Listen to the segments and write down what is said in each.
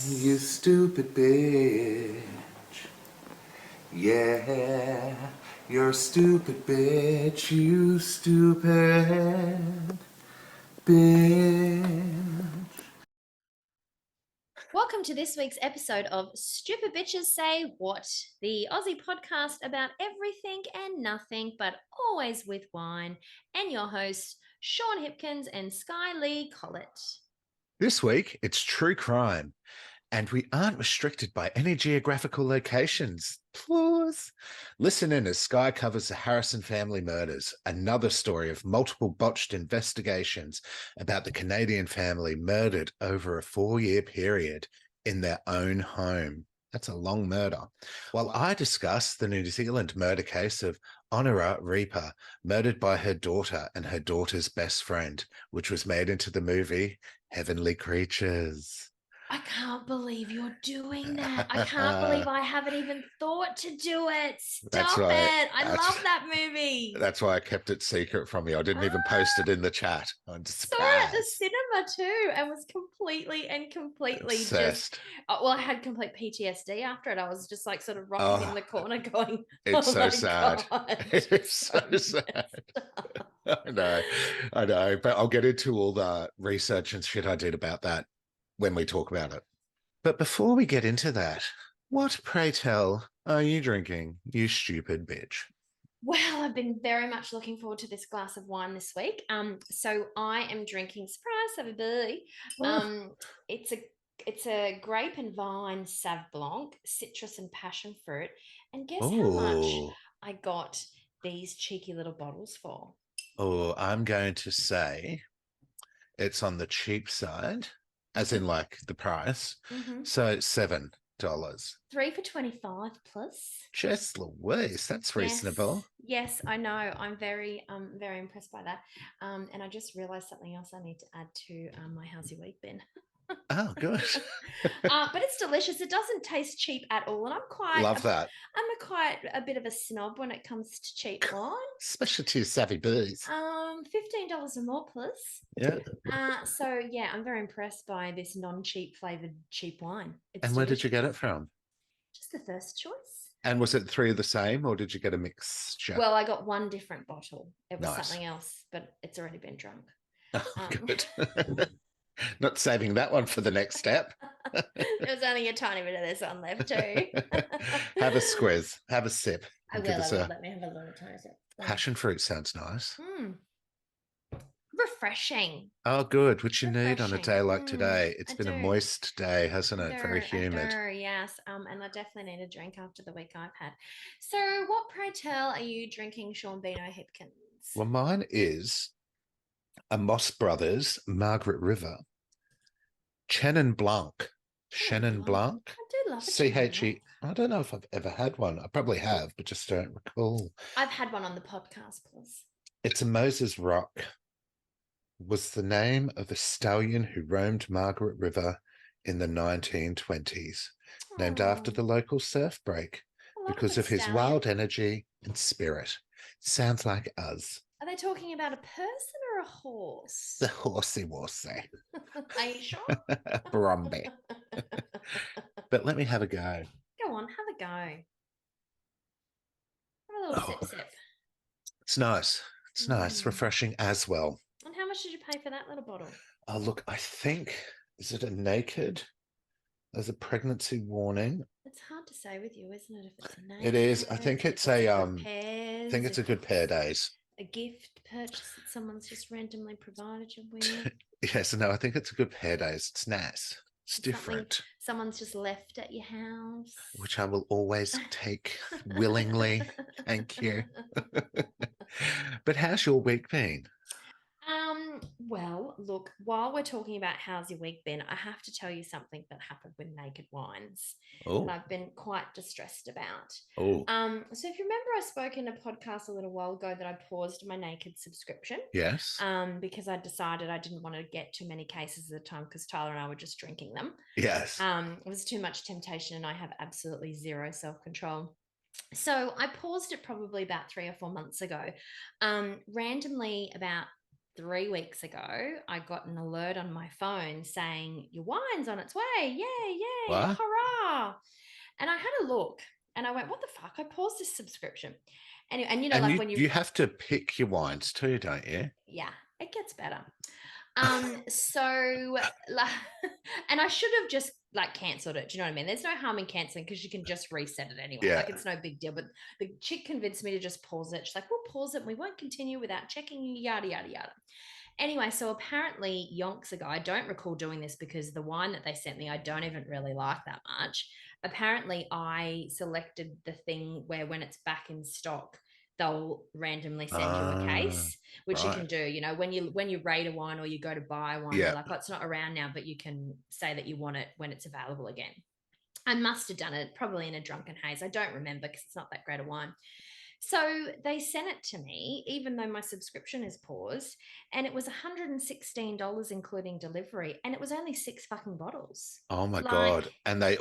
You stupid bitch. Yeah, you're a stupid bitch. You stupid bitch. Welcome to this week's episode of Stupid Bitches Say What, the Aussie podcast about everything and nothing, but always with wine, and your hosts, Sean Hipkins and Skye Lee Collett. This week, it's true crime, and we aren't restricted by any geographical locations. Plus, listen in as Skye covers the Harrison family murders, another story of multiple botched investigations about the Canadian family murdered over a 4-year period in their own home. That's a long murder. While I discuss the New Zealand murder case of Honorah Reiper, murdered by her daughter and her daughter's best friend, which was made into the movie Heavenly Creatures. I can't believe you're doing that. I can't believe I haven't even thought to do it. That's Stop right. it. I love that movie. That's why I kept it secret from you. I didn't even post it in the chat. I'm just Saw it at the surprised. cinema too and was completely just Obsessed. well, I had complete PTSD after it. I was just like sort of rocking in Oh, the corner going, it's oh so my sad. god, It's so sad. I know, but I'll get into all the research and shit I did about that when we talk about it. But before we get into that, what, pray tell, are you drinking, you stupid bitch? well, I've been very much looking forward to this glass of wine this week. So I am drinking surprise everybody. Oh, It's a grape and vine Sauv Blanc, citrus and passion fruit. And guess how much oh, I got these cheeky little bottles for? oh, I'm going to say it's on the cheap side, as in like the price. Mm-hmm. So $7. 3 for 25 plus. Just Louise, that's Yes, reasonable. yes, I know. I'm very impressed by that. And I just realized something else I need to add to my How's Your Week bin. Oh, good. But it's delicious. It doesn't taste cheap at all, and Love that. quite a bit of a snob when it comes to cheap wine. Especially to savvy bees. $15 or more, plus. Yeah. So yeah, I'm very impressed by this non-cheap flavored cheap wine. It's And where did you delicious. get it from? Just the first choice. And was it three of the same, or did you get a mixture? Well, I got one different bottle. It was Nice. something else, but it's already been drunk. Oh, Um, good. Not saving that one for the next step. There's only a tiny bit of this on left too. Have a squiz. Have a sip. I Give will. us I will. a Let me have a little tiny sip. passion fruit. Sounds nice. Mm, refreshing. Oh, good. Which you need on a Refreshing. day like today. It's I been a do. moist day, hasn't I it? Very do. I humid. do. Yes. And I definitely need a drink after the week I've had. So, what pray tell are you drinking, Sean Beano Hipkins? Well, mine is a Moss Brothers Margaret River Chenin Blanc. Chenin Chenin Blanc. Blanc. I do love a Chenin Blanc. C-H-E. I don't know if I've ever had one. I probably have, but just don't recall. I've had one on the podcast, plus. It's a Moses Rock. Was the name of a stallion who roamed Margaret River in the 1920s, named after Oh, the local surf break I love a because good of his stallion. wild energy and spirit. Sounds like us. Are they talking about a person or a horse? The horsey worsey. Are you sure? Brumby. But let me have a go. Go on, have a go. Have a little Oh, sip. it's nice. It's nice, Mm. refreshing as well. And how much did you pay for that little bottle? Oh, look, I think, is it a naked? There's a pregnancy warning. It's hard to say with you, isn't it? If it's a naked, It is. I think it's a good I pairs, think it's a if good pair it's days. a gift purchase that someone's just randomly provided you with. Yes, no, I think it's a good pair days. It's nice. It's Something different. someone's just left at your house. Which I will always take willingly. Thank you. But how's your week been? Well, look, while we're talking about how's your week been, I have to tell you something that happened with Naked Wines that Oh, I've been quite distressed about. oh, So if you remember, I spoke in a podcast a little while ago that I paused my Naked subscription, yes. because I decided I didn't want to get too many cases at a time because Tyler and I were just drinking them. Yes. It was too much temptation, and I have absolutely zero self-control. So I paused it probably about 3 or 4 months ago. Randomly, about 3 weeks ago, I got an alert on my phone saying, your wine's on its way. Yay, yay, What? hurrah. And I had a look and I went, what the fuck? I paused this subscription. And And like you, when you have to pick your wines too, don't you? yeah, it gets better. So like, and I should have just like cancelled it. Do you know what I mean? There's no harm in cancelling because you can just reset it anyway. Yeah. Like it's no big deal. But the chick convinced me to just pause it. She's like, we'll pause it and we won't continue without checking, yada, yada, yada. Anyway, so apparently yonks ago, I don't recall doing this because the wine that they sent me, I don't even really like that much. Apparently, I selected the thing where when it's back in stock, they'll randomly send you a case, which you can do. You know, when you rate a wine or you go to buy a wine, they're like, oh, it's not around now, but you can say that you want it when it's available again. I must have done it probably in a drunken haze. I don't remember because it's not that great a wine. So they sent it to me, even though my subscription is paused, and it was $116 including delivery, and it was only 6 fucking bottles. Oh my Like, God. And they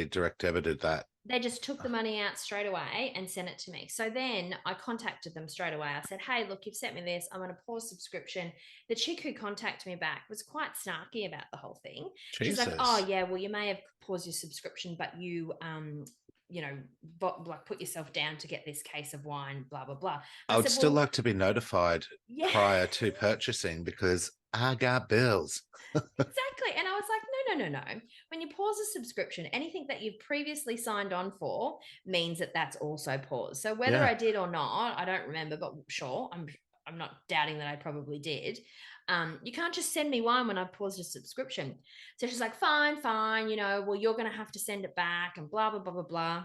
direct debited that. they just took the money out straight away and sent it to me. So then I contacted them straight away. I said, hey, look, you've sent me this. I'm going to pause subscription. The chick who contacted me back was quite snarky about the whole thing. Jesus. She's like, oh, yeah, well, you may have paused your subscription, but you like put yourself down to get this case of wine, blah, blah, blah. I would still like to be notified prior to purchasing because I got bills. Exactly. And I was like, no. When you pause a subscription, anything that you've previously signed on for means that that's also paused. So whether I did or not, I don't remember, but sure, I'm not doubting that I probably did. You can't just send me wine when I've paused a subscription. So she's like, fine, well, you're going to have to send it back and blah, blah, blah, blah, blah.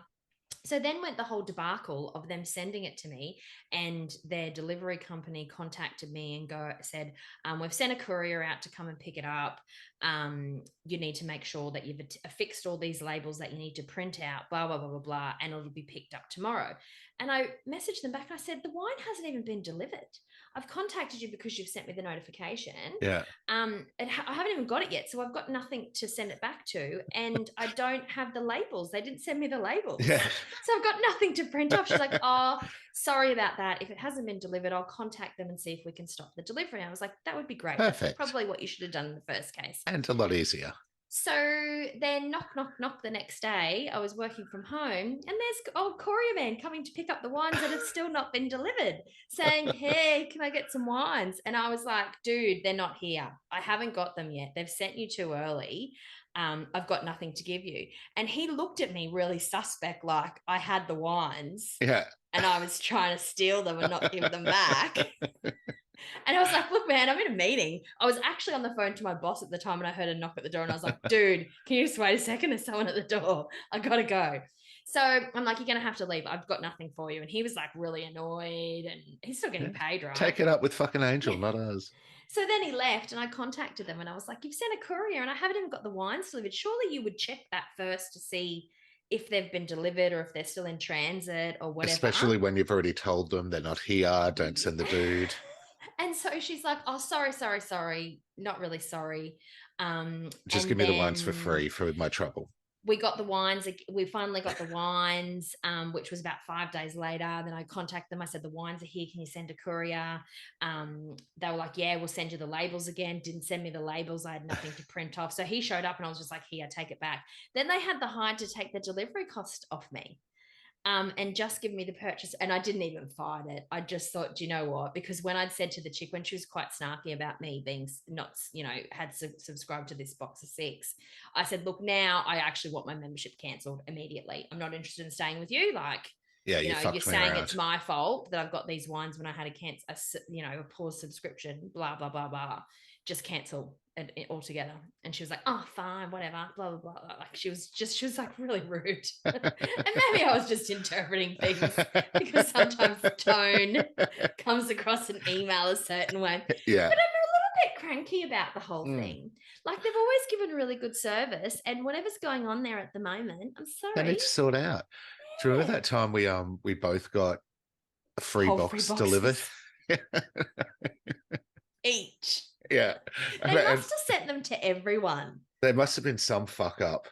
So then went the whole debacle of them sending it to me, and their delivery company contacted me and said, we've sent a courier out to come and pick it up. You need to make sure that you've affixed all these labels that you need to print out, blah, blah, blah, blah, blah, and it'll be picked up tomorrow. And I messaged them back and I said, the wine hasn't even been delivered. I've contacted you because you've sent me the notification. Yeah. I haven't even got it yet. So I've got nothing to send it back to. And I don't have the labels. They didn't send me the labels. Yeah. So I've got nothing to print off. She's like, oh, sorry about that. If it hasn't been delivered, I'll contact them and see if we can stop the delivery. And I was like, that would be great. Perfect. That's probably what you should have done in the first case. And a lot easier. So then knock the next day, I was working from home and there's old courier man coming to pick up the wines that have still not been delivered, saying, hey, can I get some wines? And I was like, dude, they're not here. I haven't got them yet. They've sent you too early. I've got nothing to give you. And he looked at me really suspect, like I had the wines. Yeah. And I was trying to steal them and not give them back. And I was like, look, man, I'm in a meeting. I was actually on the phone to my boss at the time and I heard a knock at the door and I was like, dude, can you just wait a second? There's someone at the door. I got to go. So I'm like, you're going to have to leave. I've got nothing for you. And he was like really annoyed and he's still getting paid, right? Take it up with fucking Angel, not us. So then he left and I contacted them and I was like, you've sent a courier and I haven't even got the wines delivered. Surely you would check that first to see if they've been delivered or if they're still in transit or whatever. Especially when you've already told them they're not here. Don't send the dude. And so she's like, oh, sorry. Not really sorry. Just give me the wines for free for my trouble. We got the wines. We finally got the wines, which was about 5 days later. Then I contacted them. I said, the wines are here. Can you send a courier? They were like, yeah, we'll send you the labels again. Didn't send me the labels. I had nothing to print off. So he showed up and I was just like, here, take it back. Then they had the hide to take the delivery cost off me. And just give me the purchase. And I didn't even fight it. I just thought, do you know what? Because when I'd said to the chick, when she was quite snarky about me being not, had subscribed to this box of 6, I said, look, now I actually want my membership cancelled immediately. I'm not interested in staying with you. Like, yeah, you're saying it's my fault that I've got these wines when I had a pause subscription, blah, blah, blah, blah. Just cancel it altogether. And she was like, oh, fine, whatever, blah, blah, blah. Like she was like really rude. And maybe I was just interpreting things because sometimes the tone comes across an email a certain way. Yeah. But I'm a little bit cranky about the whole thing. Like they've always given really good service and whatever's going on there at the moment, I'm sorry. They need to sort out. Yeah. Do you remember that time we both got a free box delivered? Each. Yeah. They must have sent them to everyone. There must have been some fuck up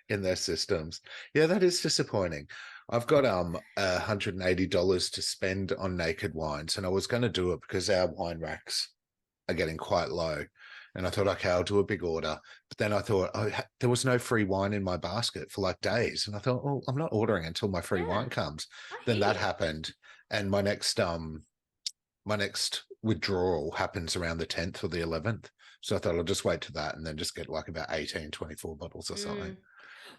in their systems. Yeah, that is disappointing. I've got $180 to spend on naked wines, and I was going to do it because our wine racks are getting quite low. And I thought, okay, I'll do a big order. But then I thought, oh, there was no free wine in my basket for like days. And I thought, oh, I'm not ordering until my free wine comes. I Then hear that you. happened. And my next withdrawal happens around the 10th or the 11th. So I thought I'll just wait to that and then just get like about 18, 24 bottles or something.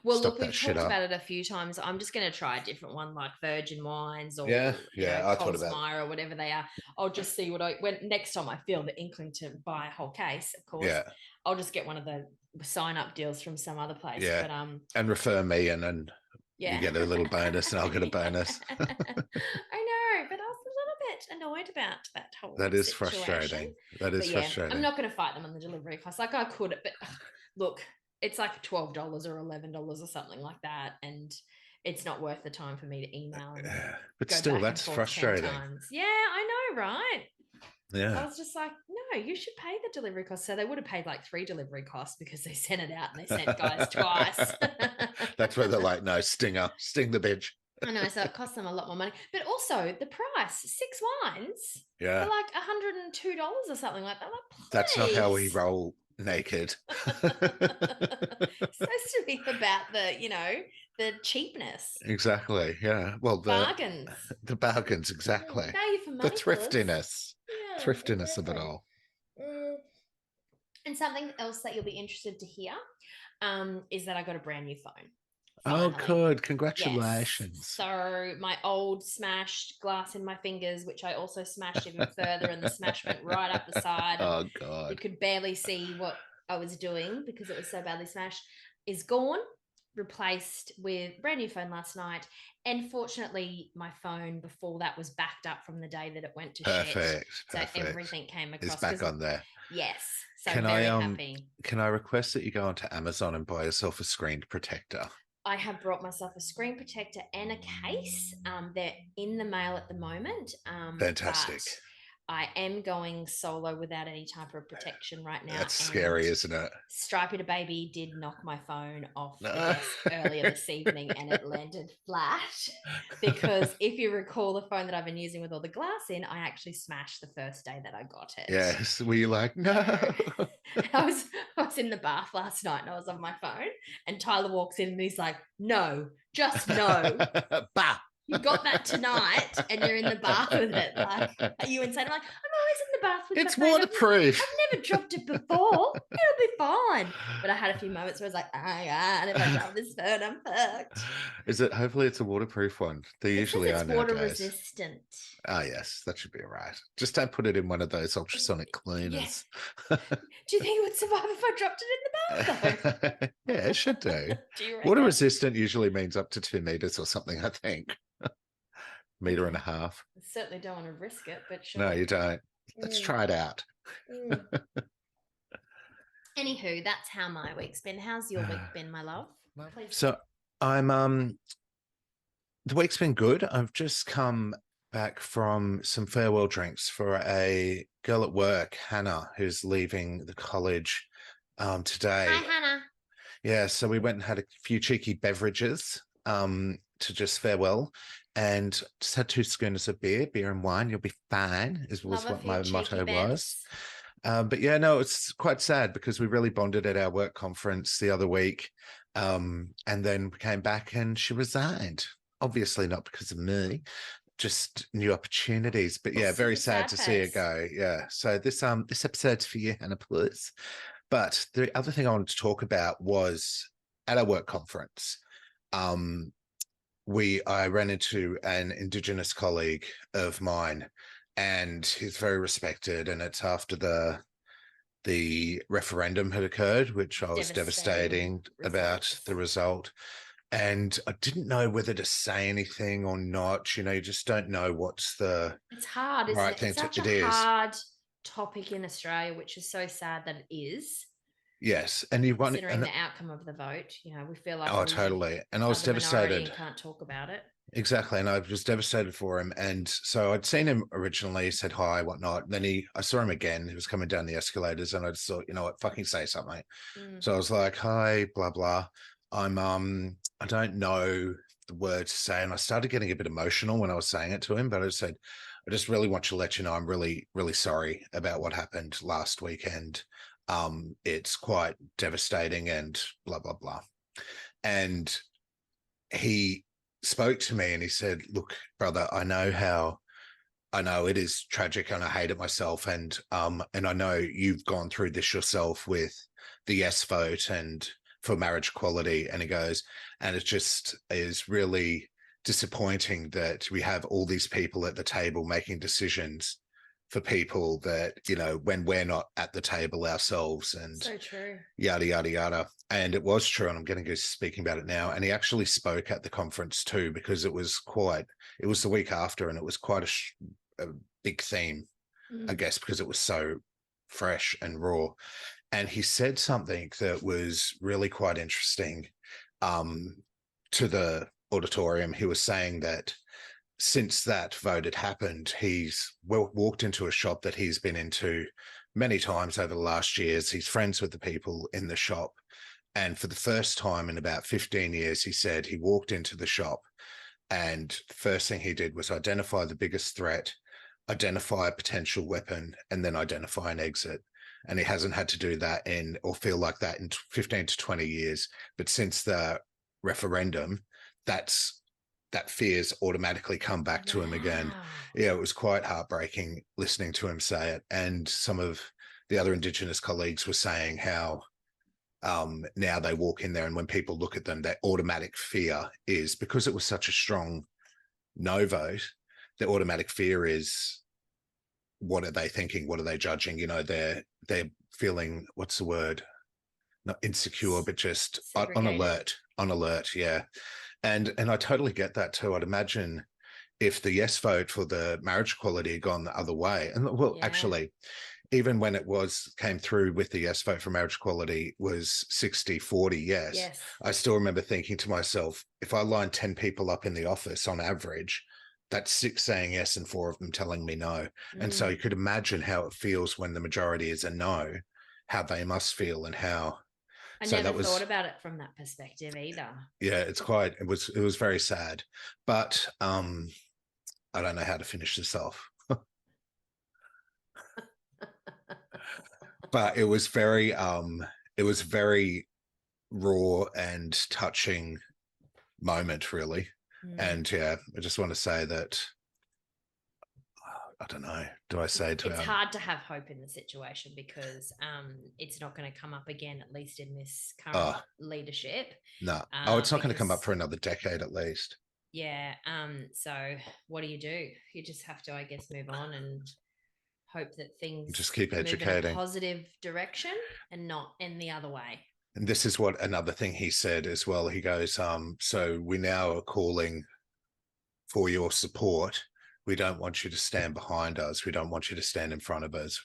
Well, Stock look, that we've shit talked up. about it a few times. I'm just going to try a different one like Virgin Wines or, Yeah, I thought about Cosmire or whatever they are. I'll just see when next time I feel the inkling to buy a whole case, of course. Yeah. I'll just get one of the sign up deals from some other place. Yeah. But and refer me and yeah. you get a little bonus and I'll get a bonus. I know, but I was a little bit annoyed about that whole That is situation. frustrating. That is frustrating. I'm not going to fight them on the delivery cost. Like I could, but look, it's like $12 or $11 or something like that, and it's not worth the time for me to email. And but go still, back that's and forth frustrating. 10 times. Yeah, I know, right? Yeah. I was just like, no, you should pay the delivery cost. So they would have paid like 3 delivery costs because they sent it out and they sent guys twice. That's where they're like, no, sting the bitch. I know, so it costs them a lot more money. But also the price, 6 wines for Yeah. like $102 or something like that. Like, That's not how we roll naked. It's supposed to be about the cheapness. Exactly. Yeah. Well, bargains. The bargains, exactly. Value for money. The thriftiness. Yeah, Thriftiness of it all. And something else that you'll be interested to hear is that I got a brand new phone. Finally. Oh, good. Congratulations. Yes. So my old smashed glass in my fingers, which I also smashed even further, and the smash went right up the side. Oh, God. You could barely see what I was doing because it was so badly smashed, is gone, replaced with brand new phone last night. And fortunately, my phone before that was backed up from the day that it went to shit. So everything came across. It's back on there. Yes. So very happy. Can I request that you go onto Amazon and buy yourself a screen protector? I have brought myself a screen protector and a case. They're in the mail at the moment. Fantastic. I am going solo without any type of protection right now. That's scary, isn't it? StupidBSayWhat did knock my phone off the desk earlier this evening and it landed flat because if you recall the phone that I've been using with all the glass in, I actually smashed the first day that I got it. Yes. Were you like, no? I was in the bath last night and I was on my phone and Tyler walks in and he's like, no, just no. Bah. You got that tonight and you're in the bath with it. Like, are you insane? I'm like, I'm always in the bath with it's my phone. Waterproof. I've never dropped it before. It'll be fine. But I had a few moments where I was like, and if I drop this phone, I'm fucked. Hopefully it's a waterproof one. They usually are nowadays. Water resistant. Ah, yes, that should be all right. Just don't put it in one of those ultrasonic cleaners. Yeah. Do you think it would survive if I dropped it in the bath though? Yeah, it should do. Water resistant usually means up to 2 meters or something, I think. Meter and a half. I certainly don't want to risk it, but sure. No, you don't. Let's try it out. Anywho, that's how my week's been. How's your week been, my love? Please. So I'm the week's been good. I've just come back from some farewell drinks for a girl at work, Hannah, who's leaving the college today. Hi, Hannah. Yeah, so we went and had a few cheeky beverages to just farewell, and just had 2 schooners of beer and wine. You'll be fine, was what my motto was. But yeah, no, it's quite sad because we really bonded at our work conference the other week. And then we came back and she resigned. Obviously not because of me, just new opportunities. But yeah, very sad to see her go. Yeah. So this episode's for you, Hannah, please. But the other thing I wanted to talk about was at our work conference. I ran into an Indigenous colleague of mine, and he's very respected. And it's after the referendum had occurred, which I was devastating about the result. And I didn't know whether to say anything or not. You just don't know what's the it's hard, isn't right it? thing It's such to a hard topic in Australia, which is so sad that it is. Yes, and you want considering the outcome of the vote, we feel like totally. And I was devastated. And can't talk about it. Exactly, and I was devastated for him. And so I'd seen him originally, said hi, whatnot. And then I saw him again. He was coming down the escalators, and I just thought, you know what, fucking say something. So I was like, hi, blah blah. I don't know the word to say, and I started getting a bit emotional when I was saying it to him, but I said, I just really want to let you know I'm really, really sorry about what happened last weekend. It's quite devastating and blah, blah, blah. And he spoke to me and he said, look, brother, I know it is tragic and I hate it myself. And I know you've gone through this yourself with the yes vote and for marriage equality. And he goes, and it just is really disappointing that we have all these people at the table making decisions for people that, you know, when we're not at the table ourselves, and So true. yada, yada, yada. And it was true. And I'm getting to speaking about it now. And he actually spoke at the conference too, because it was the week after, and it was quite a big theme, I guess, because it was so fresh and raw. And he said something that was really quite interesting to the auditorium. He was saying that since that vote had happened, he's walked into a shop that he's been into many times over the last years. He's friends with the people in the shop. And for the first time in about 15 years, he said he walked into the shop and the first thing he did was identify the biggest threat, identify a potential weapon, and then identify an exit. And he hasn't had to do that or feel like that in 15 to 20 years. But since the referendum, that fear's automatically come back to him again. Yeah, it was quite heartbreaking listening to him say it. And some of the other Indigenous colleagues were saying how now they walk in there and when people look at them, their automatic fear is, because it was such a strong no vote, the automatic fear is, what are they thinking? What are they judging? You know, they're feeling, what's the word? Not insecure, but just on alert. Yeah. And I totally get that too. I'd imagine if the yes vote for the marriage equality had gone the other way, and actually, even when it came through with the yes vote for marriage equality was 60-40 yes, I still remember thinking to myself, if I line 10 people up in the office on average, that's 6 saying yes and 4 of them telling me no. And so you could imagine how it feels when the majority is a no, how they must feel and how. I never thought about it from that perspective either. Yeah, it was very sad. But I don't know how to finish this off. But it was very raw and touching moment, really. And yeah, I just want to say that, I don't know, it's hard to have hope in the situation because it's not going to come up again, at least in this current leadership. No, it's not going to come up for another decade at least. Yeah. So what do? You just have to, I guess, move on and hope that things just keep educating, move in a positive direction and not in the other way. And this is what another thing he said as well. He goes, so we now are calling for your support. We don't want you to stand behind us. We don't want you to stand in front of us.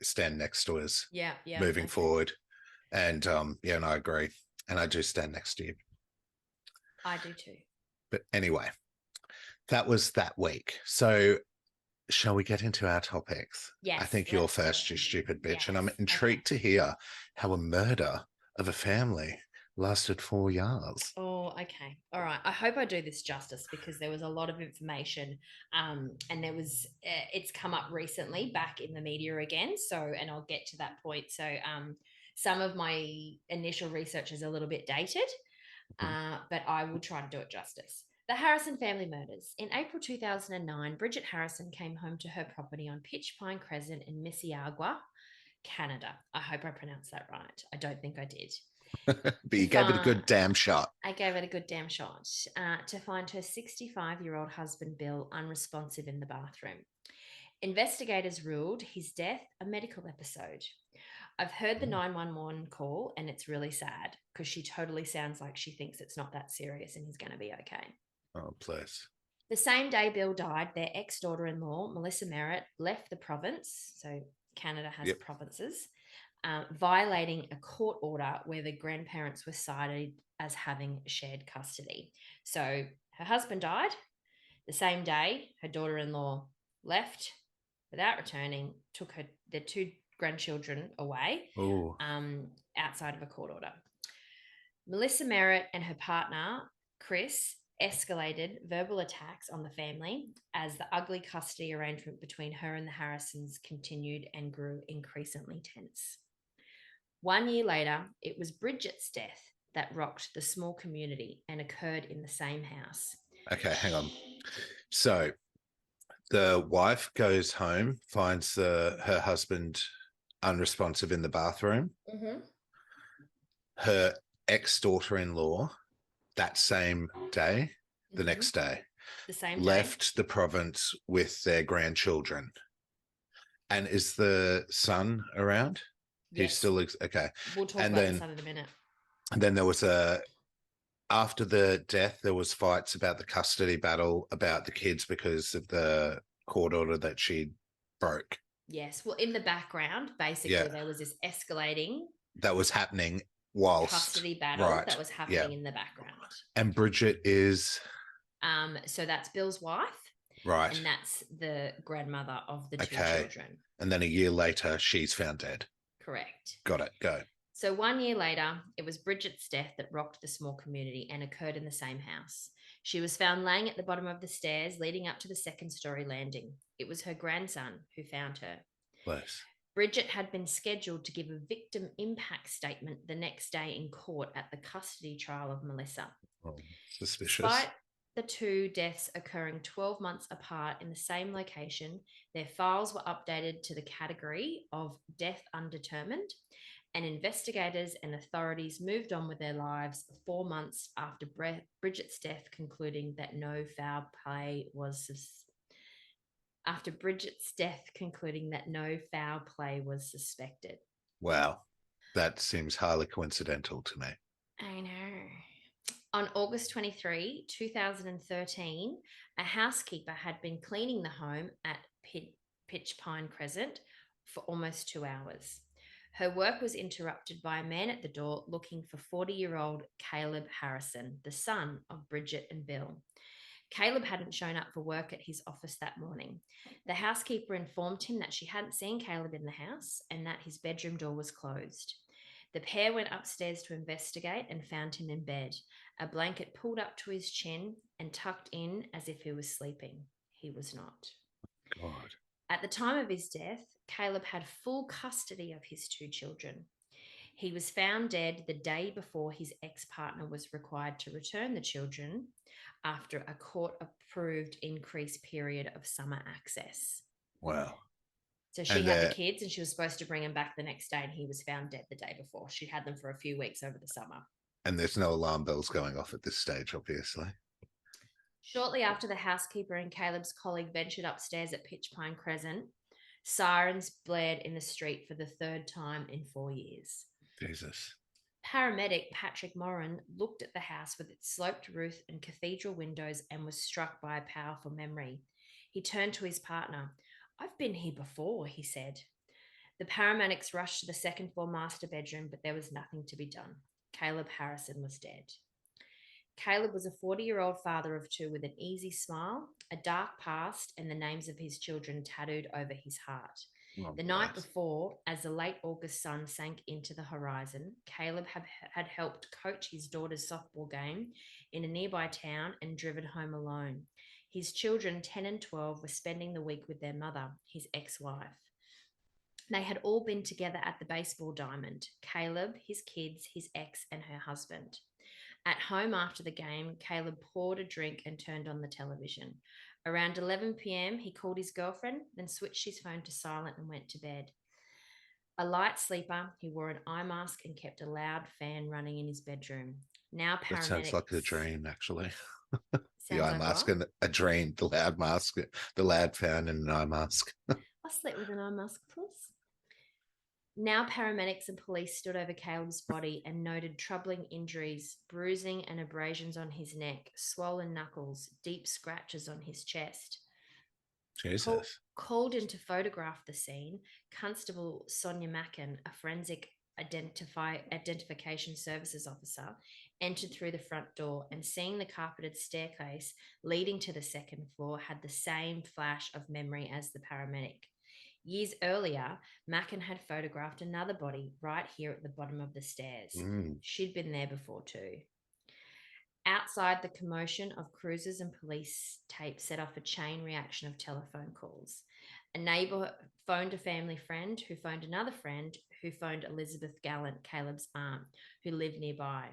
Stand next to us. Yeah. Moving forward. And and I agree. And I do stand next to you. I do too. But anyway, that was that week. So shall we get into our topics? Yes. I think you're first, you stupid bitch. Yes. And I'm intrigued to hear how a murder of a family lasted 4 years. Oh, okay. All right. I hope I do this justice because there was a lot of information and it's come up recently back in the media again. So, and I'll get to that point. So some of my initial research is a little bit dated, but I will try to do it justice. The Harrison family murders. In April 2009, Bridget Harrison came home to her property on Pitch Pine Crescent in Mississauga, Canada. I hope I pronounced that right. I don't think I did. But you gave it a good damn shot. I gave it a good damn shot. To find her 65-year-old husband, Bill, unresponsive in the bathroom. Investigators ruled his death a medical episode. I've heard the 911 call and it's really sad because she totally sounds like she thinks it's not that serious and he's going to be okay. Oh, please. The same day Bill died, their ex-daughter-in-law, Melissa Merritt, left the province. So Canada has provinces. Violating a court order where the grandparents were cited as having shared custody. So her husband died. The same day, her daughter-in-law left without returning, took their 2 grandchildren away outside of a court order. Melissa Merritt and her partner, Chris, escalated verbal attacks on the family as the ugly custody arrangement between her and the Harrisons continued and grew increasingly tense. 1 year later, it was Bridget's death that rocked the small community and occurred in the same house. Okay, hang on. So the wife goes home, finds her husband unresponsive in the bathroom. Mm-hmm. Her ex-daughter-in-law, that same day, the next day, The same left the province with their grandchildren. And is the son around? Yes. He's still okay. We'll talk And about then, the son in a minute. And then there was after the death, there was fights about the custody battle about the kids because of the court order that she broke. Yes. Well, in the background, basically, there was this escalating that was happening whilst custody battle that was happening in the background. And Bridget is so that's Bill's wife. Right. And that's the grandmother of the two children. And then a year later, she's found dead. Correct. Got it. Go. So 1 year later, it was Bridget's death that rocked the small community and occurred in the same house. She was found laying at the bottom of the stairs leading up to the second-story landing. It was her grandson who found her. Bless. Bridget had been scheduled to give a victim impact statement the next day in court at the custody trial of Melissa. Oh, suspicious. Despite the two deaths occurring 12 months apart in the same location, their files were updated to the category of death undetermined, and investigators and authorities moved on with their lives 4 months after Bridget's death, concluding that no foul play was suspected. Wow. That seems highly coincidental to me. I know. On August 23, 2013, a housekeeper had been cleaning the home at Pitch Pine Crescent for almost 2 hours. Her work was interrupted by a man at the door looking for 40-year-old Caleb Harrison, the son of Bridget and Bill. Caleb hadn't shown up for work at his office that morning. The housekeeper informed him that she hadn't seen Caleb in the house and that his bedroom door was closed. The pair went upstairs to investigate and found him in bed, a blanket pulled up to his chin and tucked in as if he was sleeping. He was not. God. At the time of his death, Caleb had full custody of his two children. He was found dead the day before his ex-partner was required to return the children after a court-approved increased period of summer access. Wow. So she had the kids and she was supposed to bring them back the next day, and he was found dead the day before. She'd had them for a few weeks over the summer. And there's no alarm bells going off at this stage, obviously. Shortly after the housekeeper and Caleb's colleague ventured upstairs at Pitch Pine Crescent, sirens blared in the street for the third time in 4 years. Jesus. Paramedic Patrick Moran looked at the house with its sloped roof and cathedral windows and was struck by a powerful memory. He turned to his partner. "I've been here before," he said. The paramedics rushed to the second-floor master bedroom, but there was nothing to be done. Caleb Harrison was dead. Caleb was a 40-year-old father of two with an easy smile, a dark past, and the names of his children tattooed over his heart. The night before, as the late August sun sank into the horizon, Caleb had helped coach his daughter's softball game in a nearby town and driven home alone. His children, 10 and 12, were spending the week with their mother, his ex-wife. They had all been together at the baseball diamond, Caleb, his kids, his ex, and her husband. At home after the game, Caleb poured a drink and turned on the television. Around 11 p.m., he called his girlfriend, then switched his phone to silent and went to bed. A light sleeper, he wore an eye mask and kept a loud fan running in his bedroom. Now paramedics... That sounds like a dream, actually. The eye mask and a dream, the loud mask, the loud fan and an eye mask. I slept with an eye mask, please. Now paramedics and police stood over Caleb's body and noted troubling injuries, bruising and abrasions on his neck, swollen knuckles, deep scratches on his chest. Jesus. Called in to photograph the scene, Constable Sonia Mackin, a forensic identification services officer, entered through the front door and, seeing the carpeted staircase leading to the second floor, had the same flash of memory as the paramedic. Years earlier, Mackin had photographed another body right here at the bottom of the stairs. She'd been there before too. Outside, the commotion of cruisers and police tape set off a chain reaction of telephone calls. A neighbour phoned a family friend who phoned another friend who phoned Elizabeth Gallant, Caleb's aunt, who lived nearby.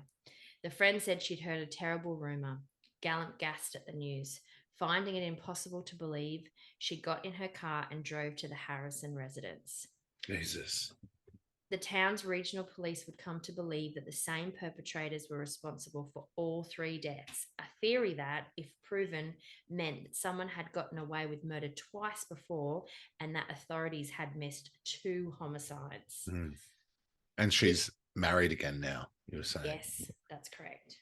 The friend said she'd heard a terrible rumour. Gallant gasped at the news. Finding it impossible to believe, she got in her car and drove to the Harrison residence. Jesus. The town's regional police would come to believe that the same perpetrators were responsible for all 3 deaths, a theory that, if proven, meant that someone had gotten away with murder twice before and that authorities had missed 2 homicides. Mm. And she's married again now, you were saying. Yes, that's correct.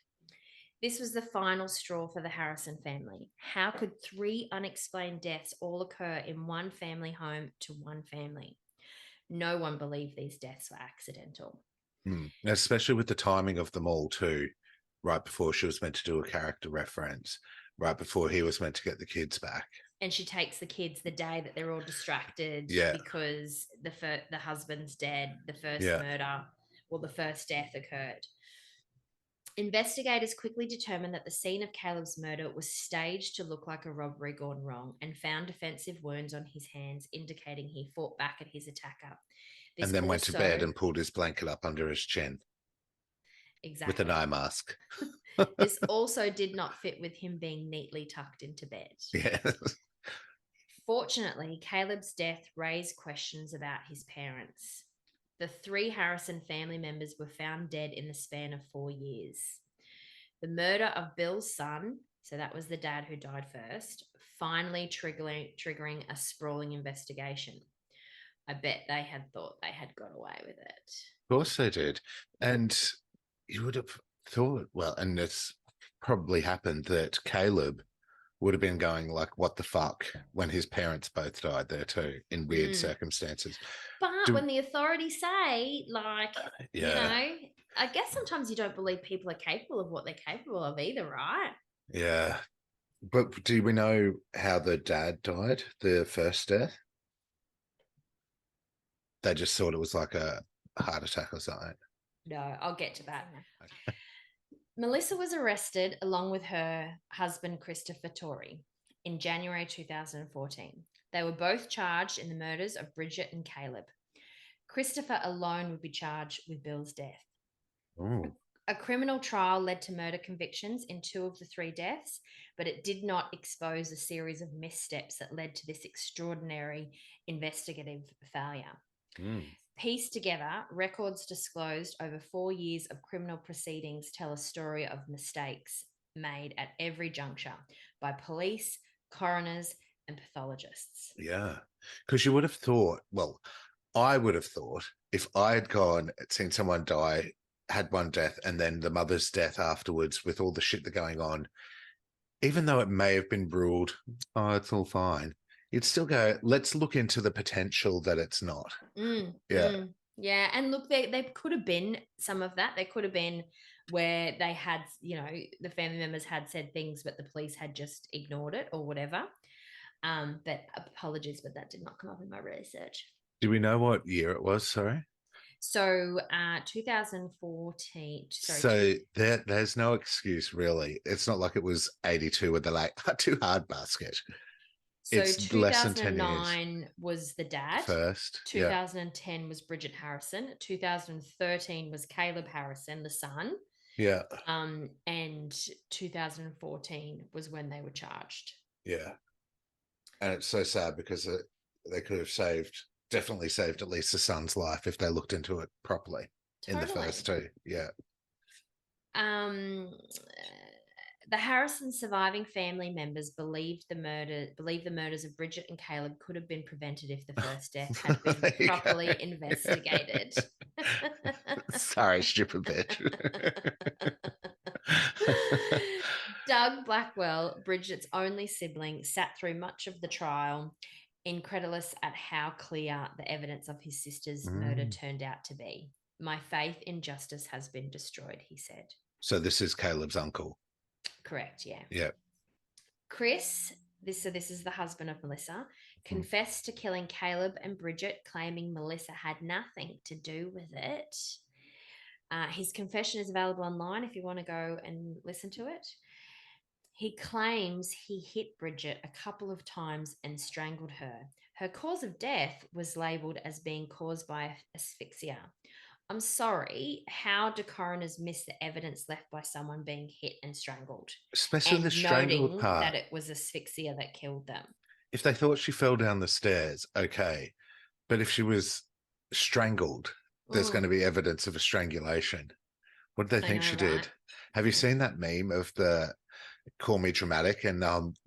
This was the final straw for the Harrison family. How could 3 unexplained deaths all occur in one family home to one family? No one believed these deaths were accidental. Especially with the timing of them all too, right before she was meant to do a character reference, right before he was meant to get the kids back. And she takes the kids the day that they're all distracted because the husband's dead, the first murder, well, the first death occurred. Investigators quickly determined that the scene of Caleb's murder was staged to look like a robbery gone wrong and found defensive wounds on his hands, indicating he fought back at his attacker. And then went to bed and pulled his blanket up under his chin. Exactly. With an eye mask. This also did not fit with him being neatly tucked into bed. Yes. Fortunately, Caleb's death raised questions about his parents. The 3 Harrison family members were found dead in the span of 4 years. The murder of Bill's son, so that was the dad who died first, finally triggering a sprawling investigation. I bet they had thought they had got away with it. Of course they did. And you would have thought, well, and it's probably happened that Caleb would have been going like, what the fuck, when his parents both died there too, in weird circumstances. But when the authorities say, like, you know, I guess sometimes you don't believe people are capable of what they're capable of either, right? Yeah. But do we know how the dad died, the first death? They just thought it was like a heart attack or something. No, I'll get to that. Melissa was arrested along with her husband, Christopher Torrey, in January 2014. They were both charged in the murders of Bridget and Caleb. Christopher alone would be charged with Bill's death. Ooh. A criminal trial led to murder convictions in 2 of the 3 deaths, but it did not expose a series of missteps that led to this extraordinary investigative failure. Pieced together, records disclosed over 4 years of criminal proceedings tell a story of mistakes made at every juncture by police, coroners, and pathologists. Yeah, because you would have thought, well, I would have thought if I had gone, seen someone die, had one death, and then the mother's death afterwards with all the shit that's going on, even though it may have been ruled, oh, it's all fine, you'd still go, let's look into the potential that it's not. Yeah, and look, they could have been some of that. There could have been where they had, you know, the family members had said things, but the police had just ignored it or whatever. But apologies, but that did not come up in my research. Do we know what year it was? Sorry. So 2014. So there's no excuse, really. It's not like it was 82 with the like too hard basket. So it's less than 10 years. Was the dad. First. 2010 was Bridget Harrison. 2013 was Caleb Harrison, the son. Yeah. And 2014 was when they were charged. Yeah. And it's so sad because they could have definitely saved at least the son's life if they looked into it properly. Totally. In the first 2. Yeah. The Harrison surviving family members believe the murders of Bridget and Caleb could have been prevented if the first death had been properly investigated. Sorry, stupid bitch. Doug Blackwell, Bridget's only sibling, sat through much of the trial, incredulous at how clear the evidence of his sister's murder turned out to be. My faith in justice has been destroyed, he said. So this is Caleb's uncle. Correct, yeah. Yeah. Chris, this is the husband of Melissa, confessed to killing Caleb and Bridget, claiming Melissa had nothing to do with it. His confession is available online if you want to go and listen to it. He claims he hit Bridget a couple of times and strangled her. Her cause of death was labelled as being caused by asphyxia. I'm sorry, how do coroners miss the evidence left by someone being hit and strangled? Especially the And strangled noting part. that it was asphyxia that killed them. If they thought she fell down the stairs, okay. But if she was strangled, there's going to be evidence of a strangulation. What did they think she did? Have you seen that meme of the call me dramatic and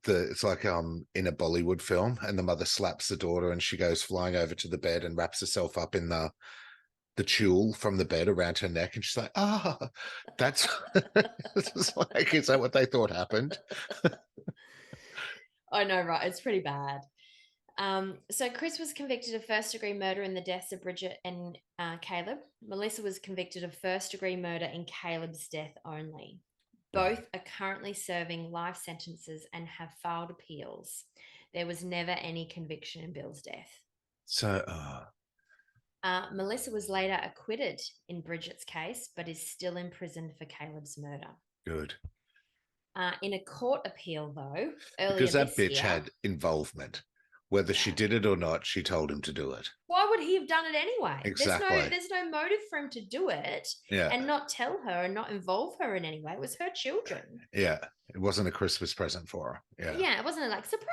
it's like in a Bollywood film and the mother slaps the daughter and she goes flying over to the bed and wraps herself up in the tulle from the bed around her neck and she's like, that's it's like, is that what they thought happened? I know, right? It's pretty bad. So Chris was convicted of first-degree murder in the deaths of Bridget and Caleb. Melissa was convicted of first-degree murder in Caleb's death only. Both are currently serving life sentences and have filed appeals. There was never any conviction in Bill's death. So, Melissa was later acquitted in Bridget's case, but is still in prison for Caleb's murder. Good. In a court appeal, though, earlier because that this bitch year, had involvement. Whether she did it or not, she told him to do it. Why would he have done it anyway? Exactly. There's no motive for him to do it and not tell her and not involve her in any way. It was her children. Yeah. It wasn't a Christmas present for her. Yeah. Yeah, it wasn't like, surprise!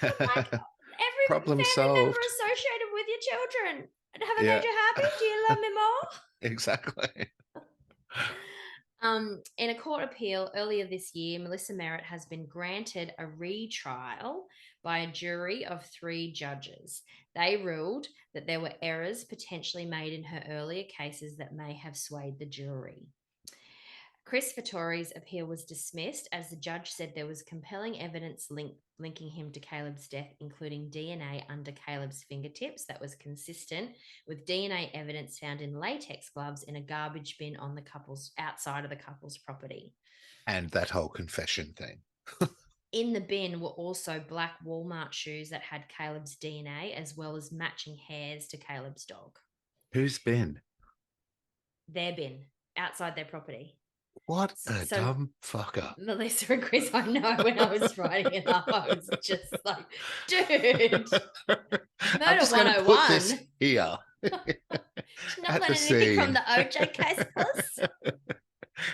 Like, every problem family solved. member associated with your children. Have I made you happy? Do you love me more? Exactly. In a court appeal earlier this year, Melissa Merritt has been granted a retrial by a jury of 3 judges. They ruled that there were errors potentially made in her earlier cases that may have swayed the jury. Chris Vittori's appeal was dismissed as the judge said there was compelling evidence linking him to Caleb's death, including DNA under Caleb's fingertips that was consistent with DNA evidence found in latex gloves in a garbage bin on the couple's outside of the couple's property. And that whole confession thing. In the bin were also black Walmart shoes that had Caleb's DNA, as well as matching hairs to Caleb's dog. Whose bin? Their bin, outside their property. What a dumb fucker. Melissa and Chris, I know when I was writing it up, I was just like, dude. I'm just going to put this here. Not learning anything from the OJ case, plus.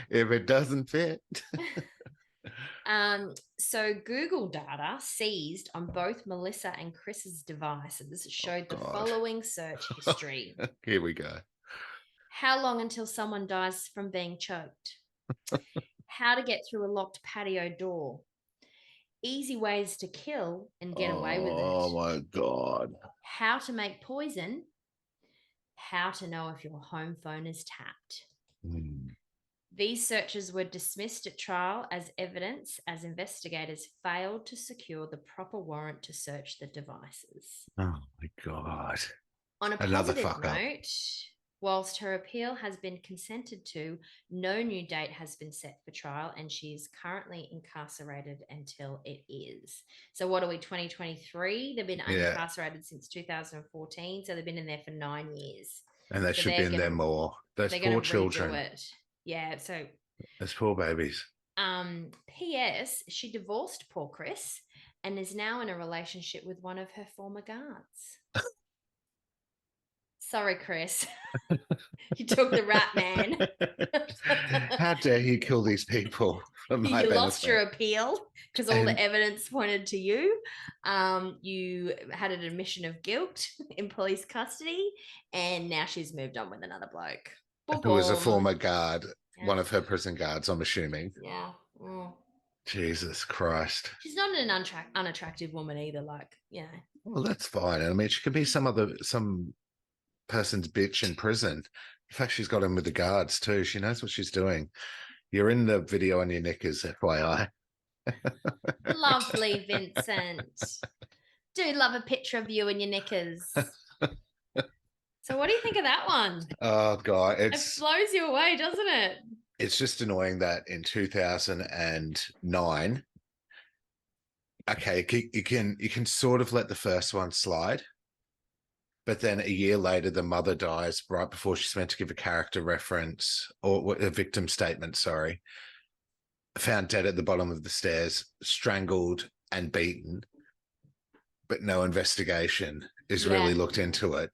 If it doesn't fit. So Google data seized on both Melissa and Chris's devices showed the following search history. Here we go. How long until someone dies from being choked? How to get through a locked patio door? Easy ways to kill and get away with it. Oh my God. How to make poison? How to know if your home phone is tapped? These searches were dismissed at trial as evidence as investigators failed to secure the proper warrant to search the devices. Oh my God. On a positive note, whilst her appeal has been consented to, no new date has been set for trial and she is currently incarcerated until it is. So what are we, 2023? They've been incarcerated since 2014, so they've been in there for 9 years. And they should be in there more. Those poor children. Yeah, so those poor babies. P.S. She divorced poor Chris and is now in a relationship with one of her former guards. Sorry, Chris. You took the rap, man. How dare you kill these people? You lost your appeal because all the evidence pointed to you. You had an admission of guilt in police custody, and now she's moved on with another bloke. Who was a former guard, one of her prison guards, I'm assuming. Yeah. Jesus Christ. She's not an unattractive woman either, like, you know. Well, that's fine. I mean, she could be some person's bitch in prison. In fact, she's got him with the guards too. She knows what she's doing. You're in the video on your knickers, FYI. Lovely, Vincent. Do love a picture of you and your knickers. So what do you think of that one? Oh, God. It blows you away, doesn't it? It's just annoying that in 2009, okay, you can sort of let the first one slide. But then a year later, the mother dies right before she's meant to give a character reference or a victim statement, sorry. Found dead at the bottom of the stairs, strangled and beaten, but no investigation is really Yeah. looked into it.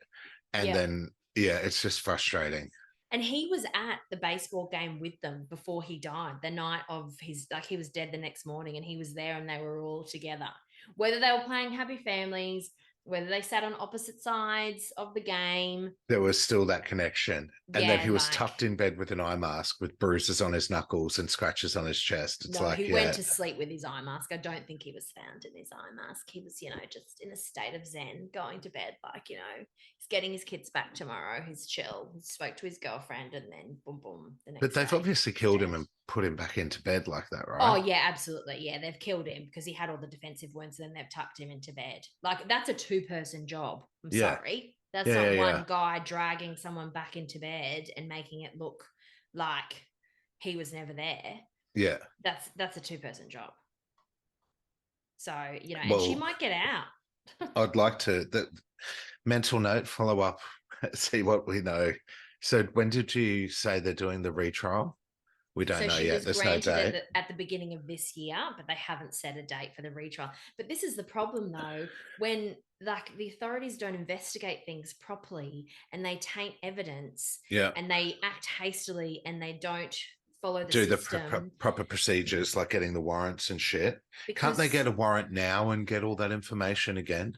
And Yeah. then, yeah, it's just frustrating. And he was at the baseball game with them before he died, the night of his, like, he was dead the next morning, and he was there and they were all together. Whether they were playing Happy Families, whether they sat on opposite sides of the game. There was still that connection. And then Yeah, he was like, tucked in bed with an eye mask with bruises on his knuckles and scratches on his chest. It's no, like, he yeah, went to sleep with his eye mask. I don't think he was found in his eye mask. He was, just in a state of zen, going to bed, like, he's getting his kids back tomorrow. He's chill. He spoke to his girlfriend, and then boom, boom, the but next they've day. obviously killed him and put him back into bed like that, Oh, right? yeah, absolutely. Yeah, they've killed him because he had all the defensive wounds, and then they've tucked him into bed. Like, that's a two-person job. I'm Yeah. sorry. That's Yeah, not yeah, one yeah. guy dragging someone back into bed and making it look like he was never there. Yeah. That's a two-person job. So, and Well, she might get out. I'd like to, that mental note, follow up, see what we know. So when did you say they're doing the retrial? We don't So know she yet. was There's no granted date. at the beginning of this year, but they haven't set a date for the retrial. But this is the problem, though, when, like, the authorities don't investigate things properly and they taint evidence, Yeah. and they act hastily and they don't follow the Do the system. proper procedures like getting the warrants and shit. Can't they Because get a warrant now and get all that information again?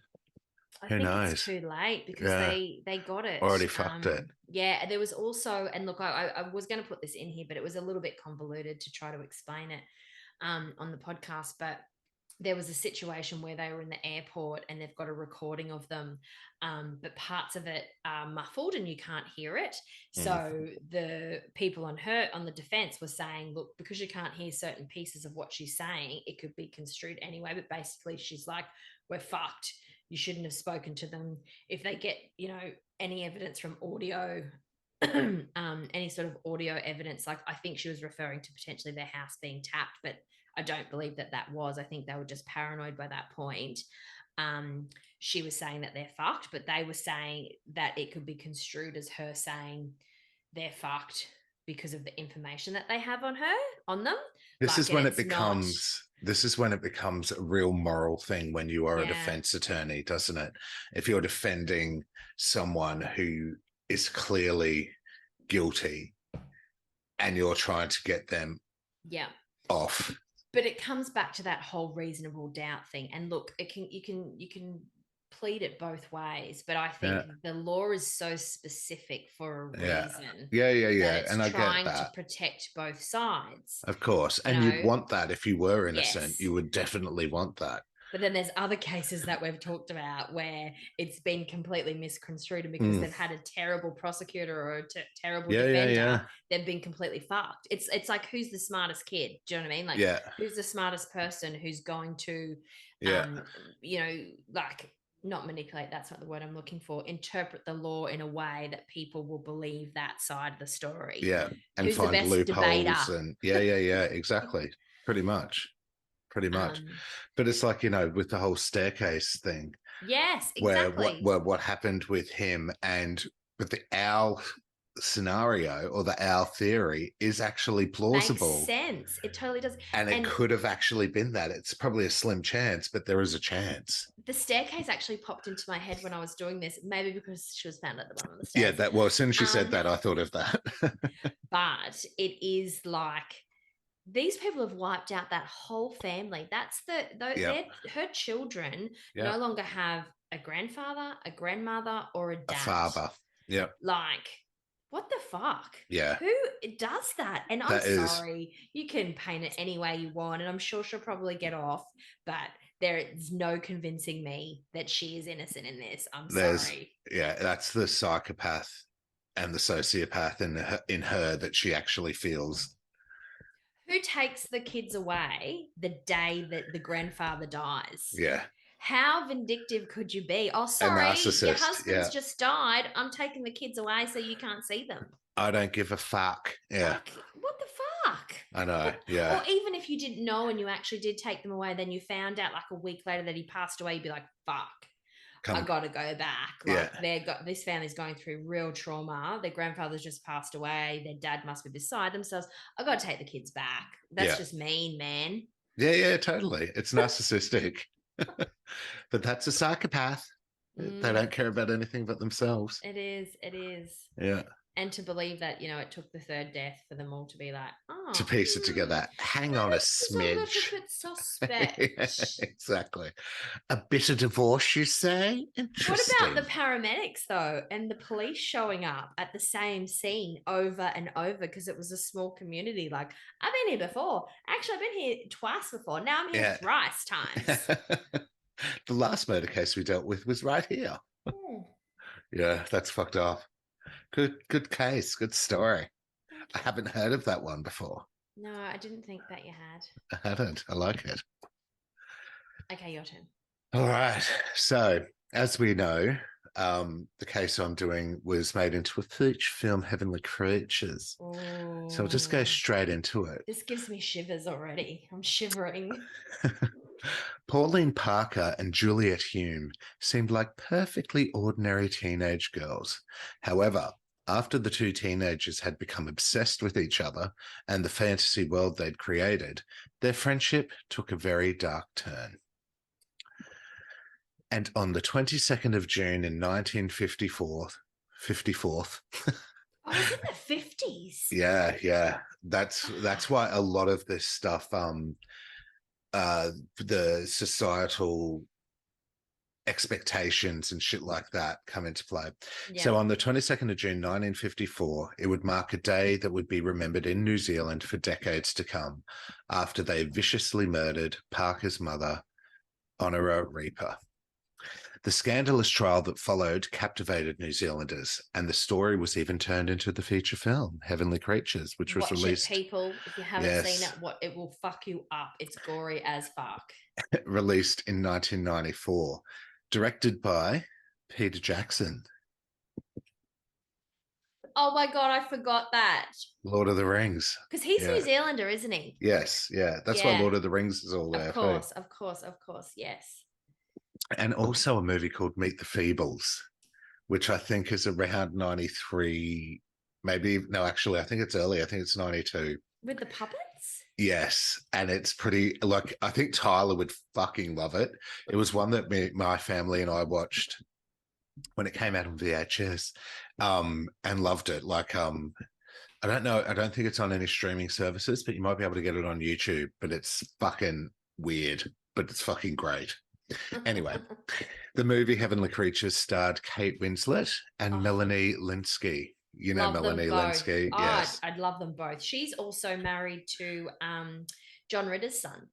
I Who think it's knows? too late, because Yeah. they got it. Already fucked it. Yeah, there was also, and look, I was going to put this in here, but it was a little bit convoluted to try to explain it on the podcast. But there was a situation where they were in the airport and they've got a recording of them, but parts of it are muffled and you can't hear it. So the people on the defense were saying, look, because you can't hear certain pieces of what she's saying, it could be construed anyway. But basically, she's like, we're fucked. You shouldn't have spoken to them. If they get, any evidence from audio, any sort of audio evidence, like, I think she was referring to potentially their house being tapped, but I don't believe that was. I think they were just paranoid by that point. She was saying that they're fucked, but they were saying that it could be construed as her saying they're fucked because of the information that they have on them. This Like, is and when it it's not. becomes a real moral thing when you are a Yeah. defense attorney, doesn't it? If you're defending someone who is clearly guilty and you're trying to get them Yeah. off. But it comes back to that whole reasonable doubt thing. And look, you can plead it both ways, but I think the law is so specific for a reason. Yeah. That it's And I get trying to that. protect both sides. Of course. And you'd want that if you were innocent. Yes. You would definitely want that. But then there's other cases that we've talked about where it's been completely misconstrued, and because they've had a terrible prosecutor or a terrible defender, they've been completely fucked. It's like, who's the smartest kid? Do you know what I mean? Like, who's the smartest person who's going to, like, not manipulate, that's not the word I'm looking for, interpret the law in a way that people will believe that side of the story. Yeah. And who's find the best loopholes debater? and exactly. Pretty much. But it's like, with the whole staircase thing. Yes, exactly. Where what happened with him and with the owl scenario or the owl theory is actually plausible. Makes sense. It totally does. And it could have actually been that. It's probably a slim chance, but there is a chance. The staircase actually popped into my head when I was doing this, maybe because she was found at the bottom of the stairs. Yeah, as soon as she said that, I thought of that. But it is like, these people have wiped out that whole family. That's her children no longer have a grandfather, a grandmother, or a dad. A father. Yeah. Like, what the fuck? Yeah. Who does that? And I'm sorry, you can paint it any way you want, and I'm sure she'll probably get off, but there is no convincing me that she is innocent in this. Sorry. Yeah, that's the psychopath and the sociopath in her that she actually feels. Who takes the kids away the day that the grandfather dies? Yeah. How vindictive could you be? Oh, sorry, your husband's just died. I'm taking the kids away so you can't see them. I don't give a fuck. Yeah. Like, what the fuck? I know. Yeah. Or even if you didn't know and you actually did take them away, then you found out like a week later that he passed away, you'd be like, fuck. I got to go back. Yeah. Like this family's going through real trauma. Their grandfather's just passed away. Their dad must be beside themselves. I got to take the kids back. That's just mean, man. Yeah, totally. It's narcissistic. But that's a psychopath. They don't care about anything but themselves. It is. Yeah. And to believe that, it took the third death for them all to be like, oh. To piece it together. Hang on a smidge. It's a little bit suspect. Exactly. A bit of divorce, you say? Interesting. What about the paramedics, though, and the police showing up at the same scene over and over because it was a small community? Like, I've been here before. Actually, I've been here twice before. Now I'm here thrice times. The last murder case we dealt with was right here. Yeah, that's fucked up. Good case. Good story. I haven't heard of that one before. No, I didn't think that you had. I hadn't. I like it. Okay, your turn. All right. So, as we know, the case I'm doing was made into a feature film, Heavenly Creatures. Ooh. So I'll just go straight into it. This gives me shivers already. I'm shivering. Pauline Parker and Juliet Hulme seemed like perfectly ordinary teenage girls. However, after the two teenagers had become obsessed with each other and the fantasy world they'd created, their friendship took a very dark turn. And on the 22nd of June in 1954, 54th. Oh, it's in the 50s. Yeah. That's why a lot of this stuff, the societal expectations and shit like that come into play. Yeah. So on the 22nd of June 1954, it would mark a day that would be remembered in New Zealand for decades to come after they viciously murdered Parker's mother, Honorah Reiper. The scandalous trial that followed captivated New Zealanders, and the story was even turned into the feature film, Heavenly Creatures, which was released. Watch it, people. If you haven't seen it, it will fuck you up. It's gory as fuck. Released in 1994, directed by Peter Jackson. Oh my God, I forgot that. Lord of the Rings. Because he's New Zealander, isn't he? Yes, yeah. That's why Lord of the Rings is all there. Of course, yes. And also a movie called Meet the Feebles, which I think is around 93, maybe, no, actually, I think it's early. I think it's 92. With the puppets? Yes, and it's pretty, like, I think Tyler would fucking love it. It was one that my family and I watched when it came out on VHS, and loved it. Like, I don't know, I don't think it's on any streaming services, but you might be able to get it on YouTube, but it's fucking weird, but it's fucking great. Anyway, the movie Heavenly Creatures starred Kate Winslet and Melanie Lynskey. You know Melanie Lynskey? Yes. I'd love them both. She's also married to John Ritter's son.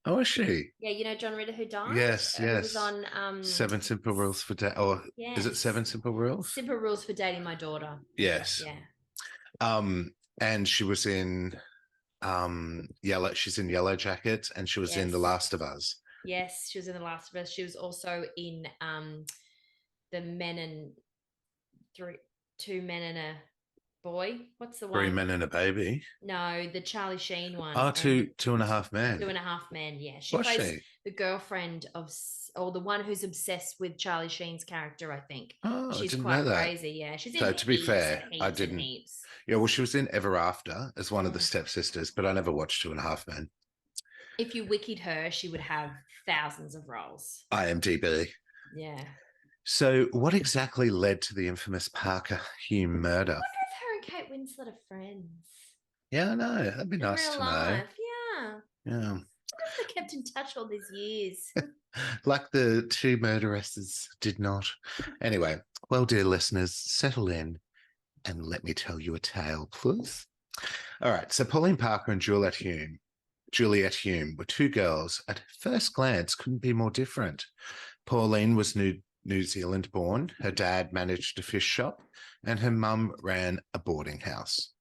Oh, is she? Yeah, you know John Ritter who died? Yes. It was on 7 Simple Rules for Dating. Or is it 7 Simple Rules? Simple Rules for Dating My Daughter. Yes. Yeah. And she was in Yellow. She's in Yellow Jackets, and she was in The Last of Us. Yes, she was in The Last of Us. She was also in the Men and Two Men and a Boy. What's the one? 3 Men and a Baby. No, the Charlie Sheen one. Oh, Two and a Half Men. 2.5 Men. Yeah, she plays the girlfriend or the one who's obsessed with Charlie Sheen's character. I think. Oh, she's I didn't quite know that. crazy. Yeah, she's in. So to be fair, I didn't. Heaps. Yeah, well, she was in Ever After as one of the stepsisters, but I never watched 2.5 Men. If you wikied her, she would have thousands of roles. IMDb. Yeah. So what exactly led to the infamous Parker Hulme murder? I wonder if her and Kate Winslet are friends. Yeah, I know. That'd be nice to know. Yeah. Yeah. I wonder if they kept in touch all these years. Like the two murderesses did not. Anyway, well, dear listeners, settle in and let me tell you a tale, please. All right. So Pauline Parker and Juliet Hulme were two girls at first glance couldn't be more different. Pauline was New Zealand born. Her dad managed a fish shop and her mum ran a boarding house.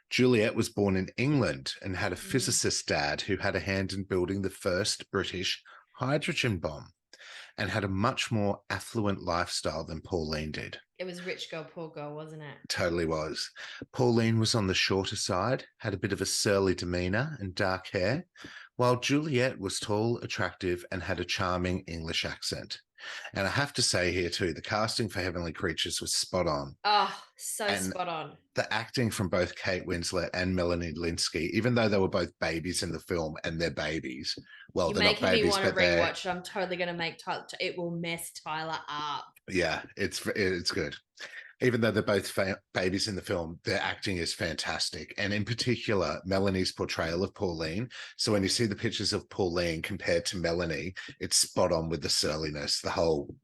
Juliet was born in England and had a physicist dad who had a hand in building the first British hydrogen bomb and had a much more affluent lifestyle than Pauline did. It was rich girl, poor girl, wasn't it? Totally was. Pauline was on the shorter side, had a bit of a surly demeanour and dark hair, while Juliet was tall, attractive, and had a charming English accent. And I have to say here too, the casting for Heavenly Creatures was spot on. Oh, so And spot on. the acting from both Kate Winslet and Melanie Linsky, even though they were both babies in the film and they're babies. Well, You're they're not making me babies, want to but they're, rewatch it. I'm totally going to make Tyler. It will mess Tyler up. yeah, it's good. Even though they're both babies in the film, their acting is fantastic. And in particular, Melanie's portrayal of Pauline. So when you see the pictures of Pauline compared to Melanie, it's spot on with the surliness, the whole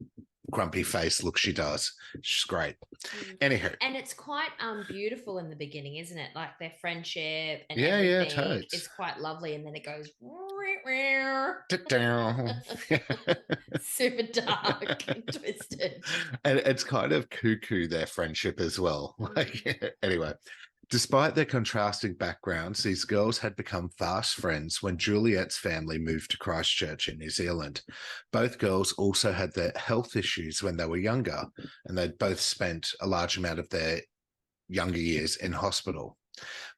grumpy face look she does. She's great. Anywho. And it's quite beautiful in the beginning, isn't it? Like their friendship and Yeah, everything. totes. It's quite lovely. And then it goes super dark and twisted. And it's kind of cuckoo, their friendship as well. Anyway, despite their contrasting backgrounds, these girls had become fast friends when Juliet's family moved to Christchurch in New Zealand. Both girls also had their health issues when they were younger, and they'd both spent a large amount of their younger years in hospital.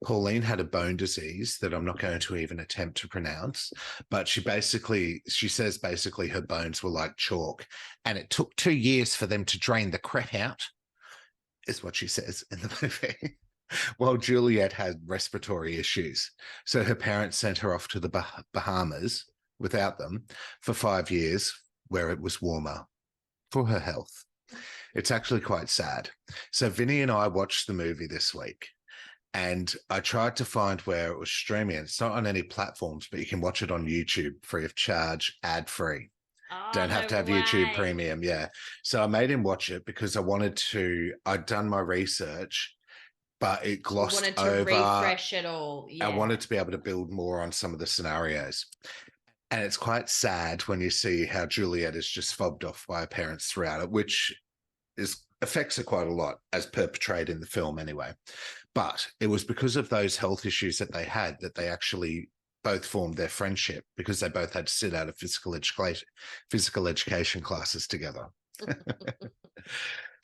Pauline had a bone disease that I'm not going to even attempt to pronounce, but she says basically her bones were like chalk, and it took 2 years for them to drain the crap out, is what she says in the movie. While Juliet had respiratory issues. So her parents sent her off to the Bahamas without them for 5 years, where it was warmer, for her health. It's actually quite sad. So Vinny and I watched the movie this week, and I tried to find where it was streaming. It's not on any platforms, but you can watch it on YouTube free of charge, ad-free. Don't have to have YouTube Premium, yeah. So I made him watch it because I'd done my research, but it glossed over. Refresh it all. Yeah. I wanted to be able to build more on some of the scenarios. And it's quite sad when you see how Juliet is just fobbed off by her parents throughout it, which affects her quite a lot, as portrayed in the film anyway. But it was because of those health issues that they had that they actually both formed their friendship, because they both had to sit out of physical education classes together.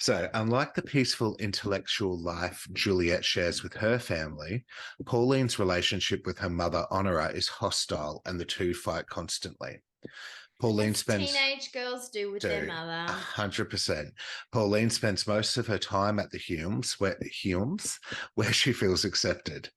So, unlike the peaceful intellectual life Juliet shares with her family, Pauline's relationship with her mother, Honorah, is hostile, and the two fight constantly. Pauline spends teenage girls do with their mother. 100%. Pauline spends most of her time at the Hulmes, where she feels accepted.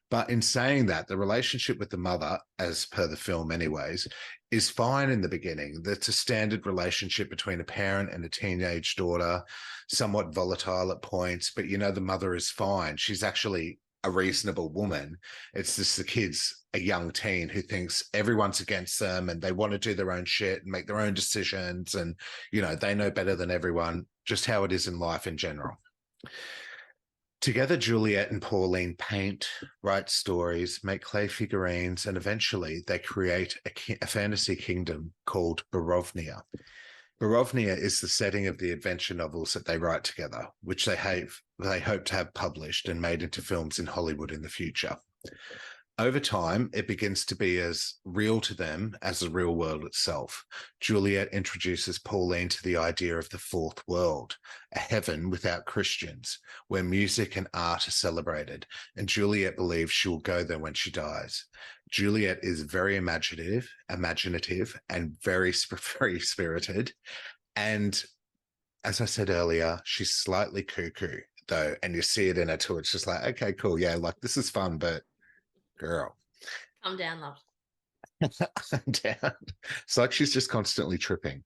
But in saying that, the relationship with the mother, as per the film anyways, is fine in the beginning. That's a standard relationship between a parent and a teenage daughter, somewhat volatile at points, but the mother is fine. She's actually a reasonable woman. It's just the kid's a young teen who thinks everyone's against them and they want to do their own shit and make their own decisions, and they know better than everyone, just how it is in life in general. Together, Juliet and Pauline paint, write stories, make clay figurines, and eventually they create a fantasy kingdom called Barovnia. Barovnia is the setting of the adventure novels that they write together, which they hope to have published and made into films in Hollywood in the future. Over time, it begins to be as real to them as the real world itself. Juliet introduces Pauline to the idea of the fourth world, a heaven without Christians, where music and art are celebrated, and Juliet believes she will go there when she dies. Juliet is very imaginative, and very, very spirited. And as I said earlier, she's slightly cuckoo, though, and you see it in her too. It's just like, okay, cool, yeah, like this is fun, but girl, calm down, love. Down. It's like she's just constantly tripping.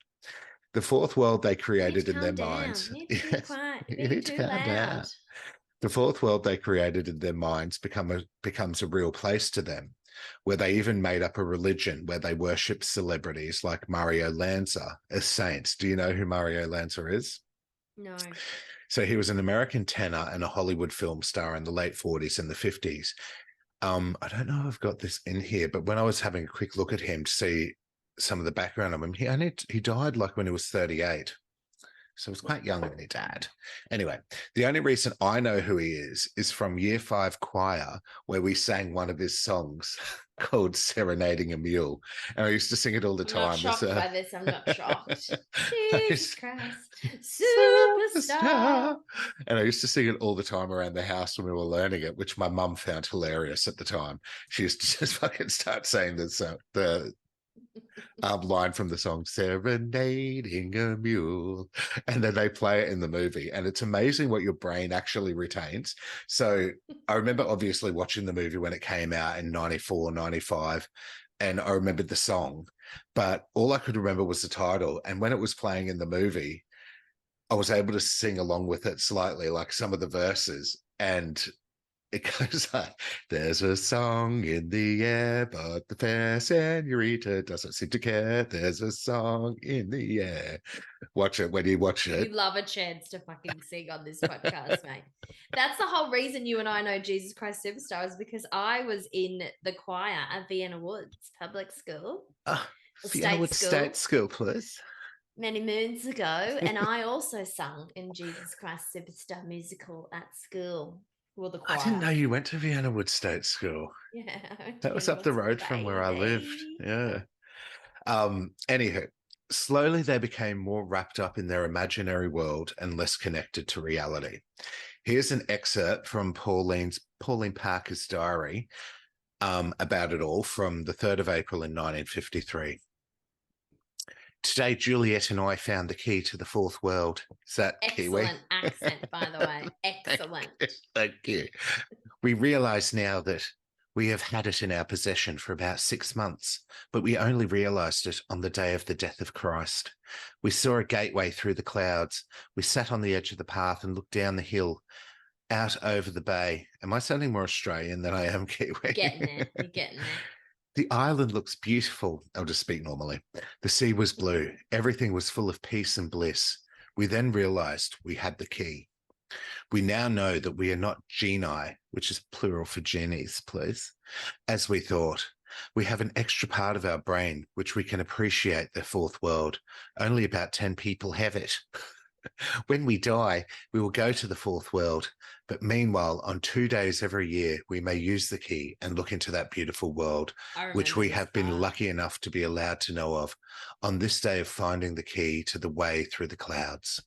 The fourth world they created in their minds. You need to be quiet. You're being too loud. The fourth world they created in their minds becomes a real place to them, where they even made up a religion where they worship celebrities like Mario Lanza as saints. Do you know who Mario Lanza is? No. So he was an American tenor and a Hollywood film star in the late 40s and the 50s. I don't know if I've got this in here, but when I was having a quick look at him to see some of the background of him, he died like when he was 38. So he was quite young when he died. Anyway, the only reason I know who he is from Year 5 choir, where we sang one of his songs called Serenading a Mule. And I used to sing it all the time. I'm not shocked by this. I'm not shocked. Jesus Christ. Superstar. And I used to sing it all the time around the house when we were learning it, which my mum found hilarious at the time. She used to just fucking start saying the line from the song "Serenading a Mule," and then they play it in the movie, and it's amazing what your brain actually retains. So I remember obviously watching the movie when it came out in 94, 95, and I remembered the song, but all I could remember was the title. And when it was playing in the movie, I was able to sing along with it slightly, like some of the verses, and it goes like, "There's a song in the air, but the fair senorita doesn't seem to care. There's a song in the air." Watch it when you watch You it. love a chance to fucking sing on this podcast, mate. That's the whole reason you and I know Jesus Christ Superstar is because I was in the choir at Vienna Woods Public School, or Fiona state would school, state school, please. many moons ago, and I also sung in Jesus Christ Superstar musical at school. Well, the I didn't know choir. you went to Vienna Wood State School. Yeah, I went to That was Vienna up the Woods, road from where I lived. baby. Yeah. Anywho, slowly they became more wrapped up in their imaginary world and less connected to reality. Here's an excerpt from Pauline Parker's diary about it all from the 3rd of April in 1953. "Today, Juliet and I found the key to the fourth world." Is that Kiwi? Excellent accent, by the way. Excellent. Thank you. "We realize now that we have had it in our possession for about 6 months, but we only realized it on the day of the death of Christ. We saw a gateway through the clouds. We sat on the edge of the path and looked down the hill, out over the bay." Am I sounding more Australian than I am Kiwi? Getting there. You're getting there. "The island looks beautiful." I'll just speak normally. "The sea was blue. Everything was full of peace and bliss. We then realized we had the key. We now know that we are not genii," which is plural for genies, please, "as we thought. We have an extra part of our brain which we can appreciate the fourth world. Only about 10 people have it. When we die, we will go to the fourth world. But meanwhile, on 2 days every year, we may use the key and look into that beautiful world, which we have been lucky enough to be allowed to know of, on this day of finding the key to the way through the clouds."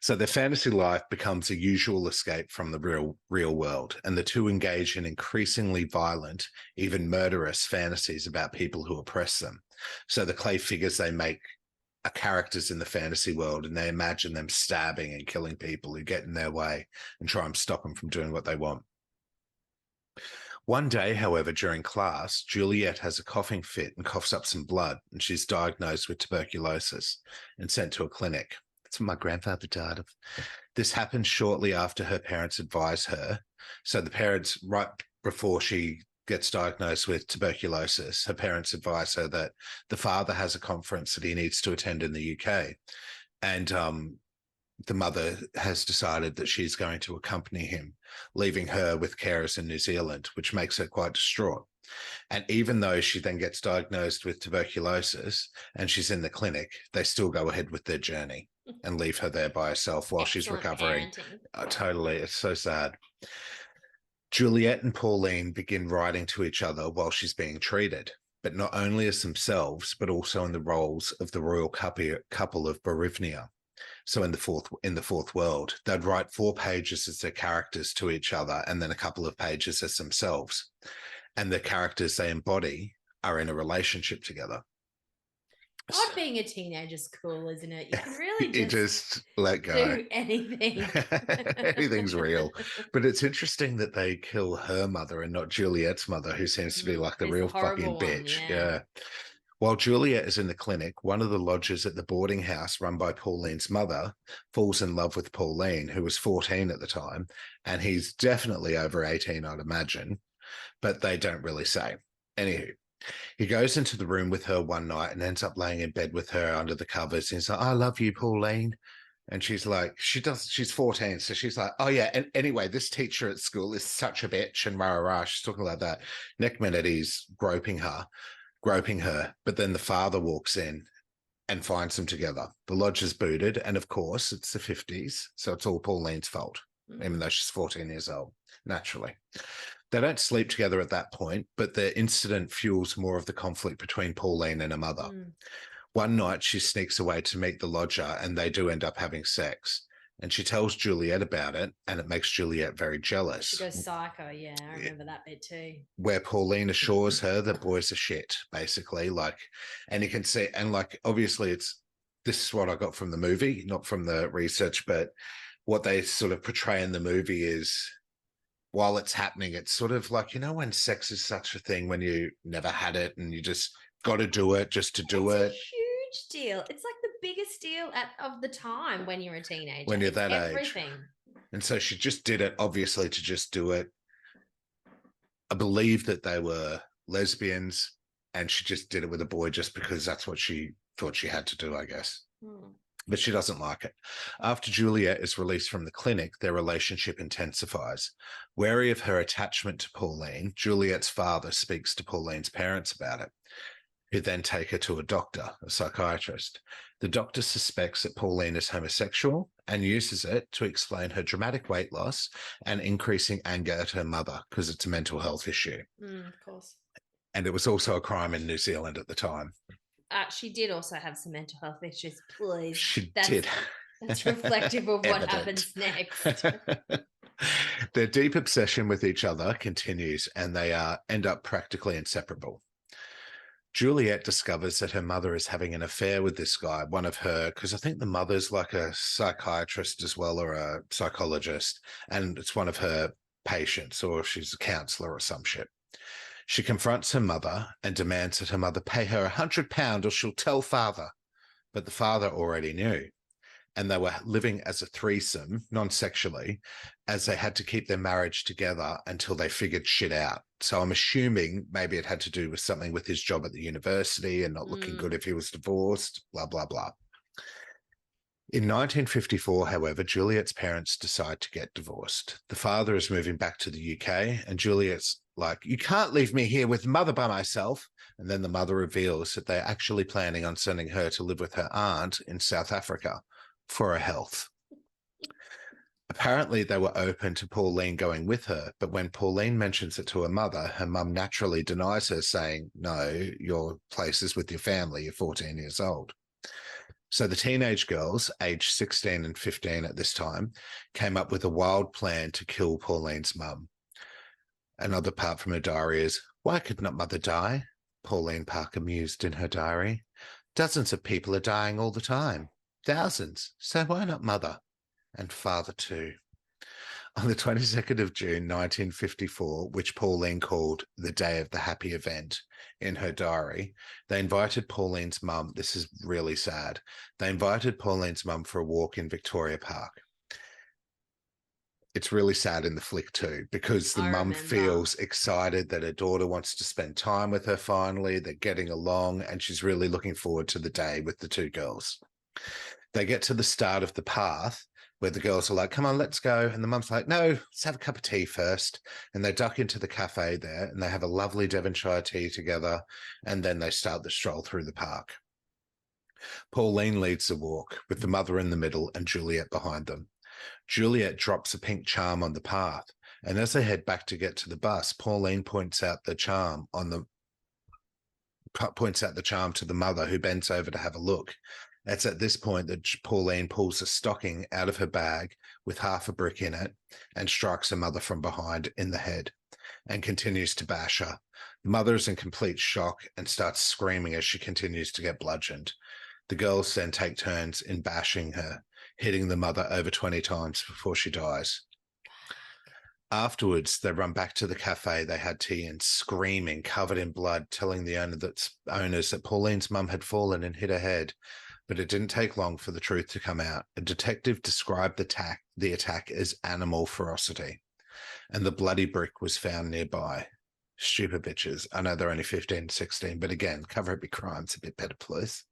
So their fantasy life becomes a usual escape from the real world, and the two engage in increasingly violent, even murderous fantasies about people who oppress them. So the clay figures they make are characters in the fantasy world, and they imagine them stabbing and killing people who get in their way and try and stop them from doing what they want. One day, however, during class, Juliet has a coughing fit and coughs up some blood, and she's diagnosed with tuberculosis and sent to a clinic. That's what my grandfather died of. This happened shortly after her parents advised her. So the parents, right before she gets diagnosed with tuberculosis, her parents advise her that the father has a conference that he needs to attend in the UK. And the mother has decided that she's going to accompany him, leaving her with carers in New Zealand, which makes her quite distraught. And even though she then gets diagnosed with tuberculosis and she's in the clinic, they still go ahead with their journey and leave her there by herself while she's recovering. Totally. It's so sad. Juliet and Pauline begin writing to each other while she's being treated, but not only as themselves, but also in the roles of the royal couple of Barivnia. So in the fourth world, they'd write 4 pages as their characters to each other, and then a couple of pages as themselves. And the characters they embody are in a relationship together. God, being a teenager's cool, isn't it? You can really just let go. Do anything. Anything's real. But it's interesting that they kill her mother and not Juliet's mother, who seems to be like the real fucking bitch. Yeah. While Juliet is in the clinic, one of the lodgers at the boarding house run by Pauline's mother falls in love with Pauline, who was 14 at the time, and he's definitely over 18, I'd imagine, but they don't really say. Anywho, he goes into the room with her one night and ends up laying in bed with her under the covers. And he's like, "I love you, Pauline." And she's like, she's 14. So she's like, "Oh yeah. And anyway, this teacher at school is such a bitch," and rah, rah, rah. She's talking like that. Next minute, he's groping her. But then the father walks in and finds them together. The lodge is booted. And of course, it's the 50s. So it's all Pauline's fault, even though she's 14 years old, naturally. They don't sleep together at that point, but the incident fuels more of the conflict between Pauline and her mother. One night, she sneaks away to meet the lodger, and they do end up having sex. and she tells Juliet about it, and it makes Juliet very She jealous. goes psycho. Yeah, I remember that bit too. Where Pauline assures her that boys are shit, basically. Like, and you can see, and like, obviously, this is what I got from the movie, not from the research, but what they sort of portray in the movie is while it's happening, it's sort of like, when sex is such a thing when you never had it and you just got to do it just to do it. It's a huge deal. It's like the biggest deal of the time when you're a teenager. When you're it's that everything. age. And so she just did it, obviously, to just do it. I believe that they were lesbians, and she just did it with a boy just because that's what she thought she had to do, I guess. But she doesn't like it. After Juliet is released from the clinic, their relationship intensifies. Wary of her attachment to Pauline, Juliet's father speaks to Pauline's parents about it, who then take her to a doctor, a psychiatrist. The doctor suspects that Pauline is homosexual and uses it to explain her dramatic weight loss and increasing anger at her mother because it's a mental health issue. Of course. And it was also a crime in New Zealand at the time. She did also have some mental health issues, please. She did. That's reflective of what happens next. Their deep obsession with each other continues, and they end up practically inseparable. Juliet discovers that her mother is having an affair with this guy, one of her, because I think the mother's like a psychiatrist as well, or a psychologist, and it's one of her patients, or she's a counselor or some shit. She confronts her mother and demands that her mother pay her £100 or she'll tell father. But the father already knew. And they were living as a threesome, non-sexually, as they had to keep their marriage together until they figured shit out. So I'm assuming maybe it had to do with something with his job at the university and not looking good if he was divorced, blah, blah, blah. In 1954, however, Juliet's parents decide to get divorced. The father is moving back to the UK, and Juliet's like, you can't leave me here with mother by myself. And then the mother reveals that they're actually planning on sending her to live with her aunt in South Africa for her health. Apparently, they were open to Pauline going with her, but when Pauline mentions it to her mum naturally denies her, saying, no, your place is with your family, you're 14 years old. So the teenage girls, aged 16 and 15 at this time, came up with a wild plan to kill Pauline's mum. Another part from her diary is, why could not mother die? Pauline Parker mused in her diary. Dozens of people are dying all the time. Thousands. So why not mother? And father too. On the 22nd of June, 1954, which Pauline called the day of the happy event in her diary, they invited Pauline's mum. This is really sad. They invited Pauline's mum for a walk in Victoria Park. It's really sad in the flick too, because the mum feels excited that her daughter wants to spend time with her finally. They're getting along, and she's really looking forward to the day with the two girls. They get to the start of the path where the girls are like, come on, let's go. And the mum's like, no, let's have a cup of tea first. And they duck into the cafe there, and they have a lovely Devonshire tea together. And then they start the stroll through the park. Pauline leads the walk with the mother in the middle and Juliet behind them. Juliet drops a pink charm on the path, and as they head back to get to the bus, Pauline points out the charm to the mother, who bends over to have a look. It's at this point that Pauline pulls a stocking out of her bag with half a brick in it and strikes her mother from behind in the head and continues to bash her. The mother is in complete shock and starts screaming as she continues to get bludgeoned. The girls then take turns in bashing her, hitting the mother over 20 times before she dies. Afterwards, they run back to the cafe they had tea in, screaming, covered in blood, telling the owners that Pauline's mum had fallen and hit her head. But it didn't take long for the truth to come out. A detective described the attack as animal ferocity, and the bloody brick was found nearby. Stupid bitches. I know they're only 15, 16, but again, cover up your crimes a bit better, please.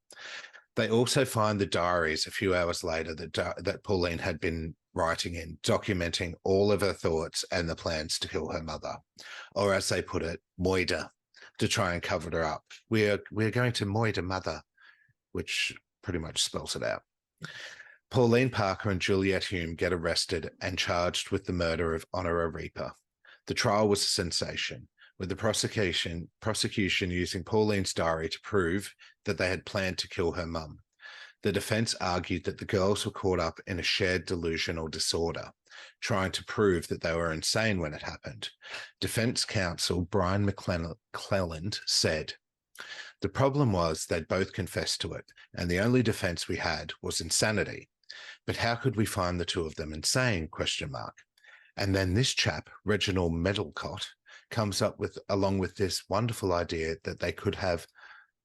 They also find the diaries a few hours later that Pauline had been writing in, documenting all of her thoughts and the plans to kill her mother, or as they put it, moider, to try and cover her up. We're going to moider mother, which pretty much spells it out. Pauline Parker and Juliet Hulme get arrested and charged with the murder of Honorah Reiper. The trial was a sensation, with the prosecution using Pauline's diary to prove that they had planned to kill her mum. The defense argued that the girls were caught up in a shared delusional disorder, trying to prove that they were insane when it happened. Defense counsel Brian McClelland said, "The problem was they'd both confessed to it, and the only defense we had was insanity. But how could we find the two of them insane? And then this chap, Reginald Medlicott, comes up with, along with this wonderful idea that they could have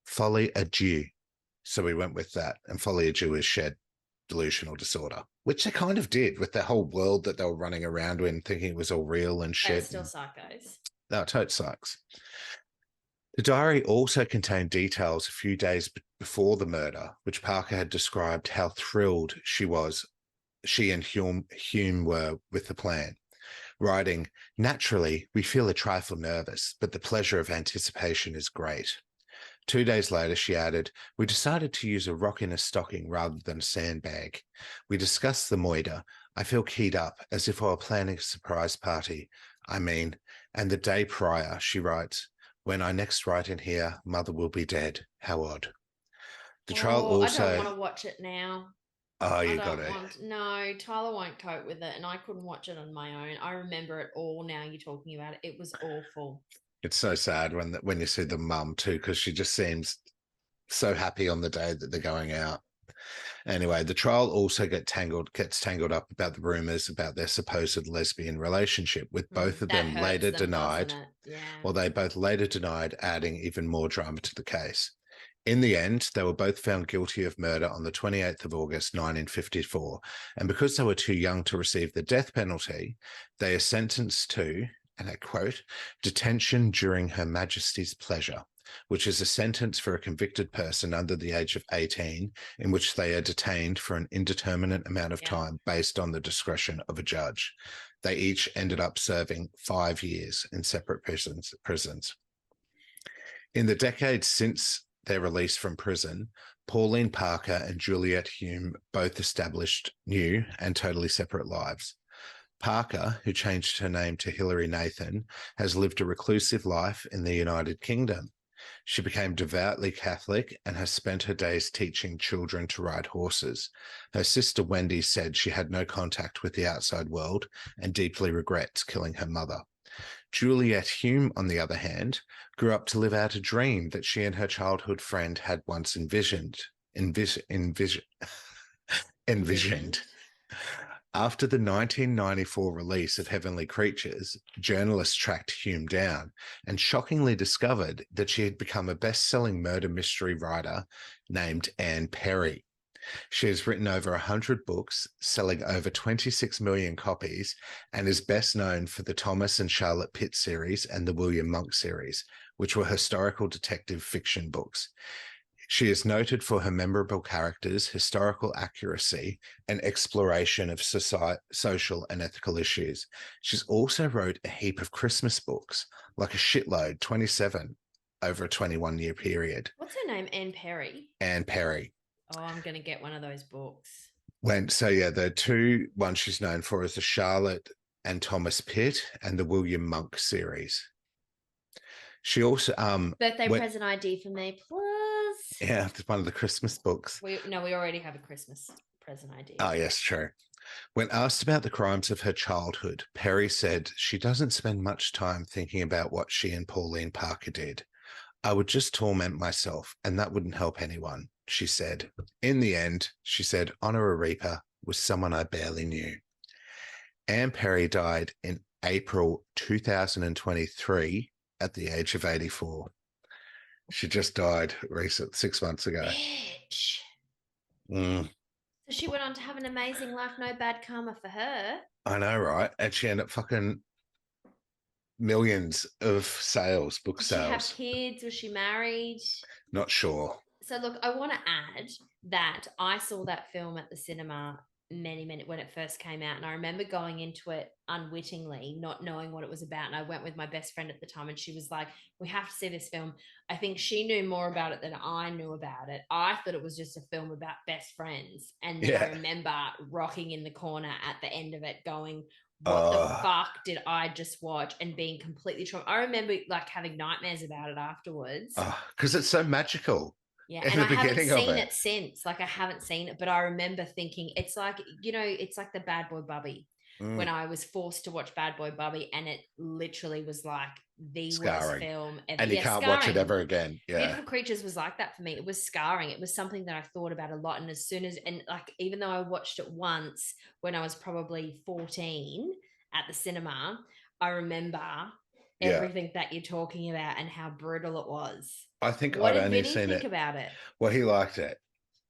folie à deux. So we went with that. And folie à deux is shared delusional disorder, which they kind of did with the whole world that they were running around in, thinking it was all real and shit. They're still psychos. No, totes psychs. The diary also contained details a few days before the murder, which Parker had described how thrilled she and Hulme were with the plan. Writing, "Naturally, we feel a trifle nervous, but the pleasure of anticipation is great." 2 days later, she added, "We decided to use a rock in a stocking rather than a sandbag. We discussed the moider. I feel keyed up, as if I were planning a surprise party. And the day prior," she writes, "when I next write in here, Mother will be dead. How odd." The trial also... I don't want to watch it now. Oh, you got it. No, Tyler won't cope with it, and I couldn't watch it on my own. I remember it all now you're talking about it. It was awful. It's so sad when you see the mum too, because she just seems so happy on the day that they're going out. Anyway, the trial also gets tangled up about the rumors about their supposed lesbian relationship, with both of them later denied. Yeah. Well, they both later denied, adding even more drama to the case. In the end, they were both found guilty of murder on the 28th of August, 1954. And because they were too young to receive the death penalty, they are sentenced to, and I quote, "detention during Her Majesty's pleasure," which is a sentence for a convicted person under the age of 18, in which they are detained for an indeterminate amount of time based on the discretion of a judge. They each ended up serving 5 years in separate prisons. In the decades since their release from prison, Pauline Parker and Juliet Hulme both established new and totally separate lives. Parker, who changed her name to Hilary Nathan, has lived a reclusive life in the United Kingdom. She became devoutly Catholic and has spent her days teaching children to ride horses. Her sister Wendy said she had no contact with the outside world and deeply regrets killing her mother. Juliet Hulme, on the other hand, grew up to live out a dream that she and her childhood friend had once envisioned. After the 1994 release of Heavenly Creatures, journalists tracked Hulme down and shockingly discovered that she had become a best-selling murder mystery writer named Anne Perry. She has written over 100 books, selling over 26 million copies, and is best known for the Thomas and Charlotte Pitt series and the William Monk series, which were historical detective fiction books. She is noted for her memorable characters, historical accuracy, and exploration of social and ethical issues. She's also wrote a heap of Christmas books, like a shitload, 27, over a 21-year period. What's her name? Anne Perry? Anne Perry. Oh, I'm going to get one of those books. The two ones she's known for is the Charlotte and Thomas Pitt and the William Monk series. She also... Birthday present ID for me, please. Yeah, it's one of the Christmas books. We already have a Christmas present ID. Oh, yes, true. When asked about the crimes of her childhood, Perry said she doesn't spend much time thinking about what she and Pauline Parker did. "I would just torment myself, and that wouldn't help anyone," she said. In the end, she said, Honorah Reiper was someone I barely knew. Anne Perry died in April 2023 at the age of 84. She just died 6 months ago. Bitch. So she went on to have an amazing life, no bad karma for her. I know, right? And she ended up fucking millions of sales, book sales. Did she have kids? Was she married? Not sure. So look, I want to add that I saw that film at the cinema many when it first came out, and I remember going into it unwittingly, not knowing what it was about, and I went with my best friend at the time, and she was like, "We have to see this film." I think she knew more about it than I knew about it. I thought it was just a film about best friends, and then I remember rocking in the corner at the end of it going, what the fuck did I just watch, and being completely traumatized. I remember like having nightmares about it afterwards. Because it's so magical. Yeah, in and the I haven't beginning of seen it. it since. Like I haven't seen it, but I remember thinking it's like, it's like the Bad Boy Bubby. When Mm, I was forced to watch Bad Boy Bubby, and it literally was like the worst scarring. film ever. And you Yeah, can't watch it scarring. ever again. Yeah. Beautiful Creatures was like that for me. It was scarring. It was something that I thought about a lot. And as soon as, and like, even though I watched it once when I was probably 14 at the cinema, I remember Yeah. everything that you're talking about and how brutal it was. I think What I'd did only Vinny seen think it. about it? Well, he liked it.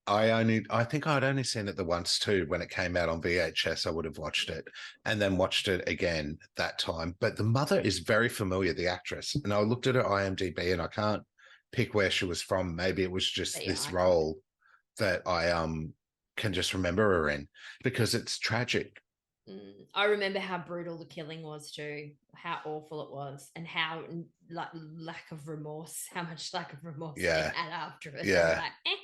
I think I'd only seen it the once too. When it came out on VHS, I would have watched it and then watched it again that time. But the mother is very familiar, the actress. And I looked at her IMDb and I can't pick where she was from. Maybe it was just Yeah, this I can't. role that I can just remember her in because it's tragic. I remember how brutal the killing was too, how awful it was, and how like lack of remorse, how much lack of remorse they Yeah. had after it. They were Yeah. like,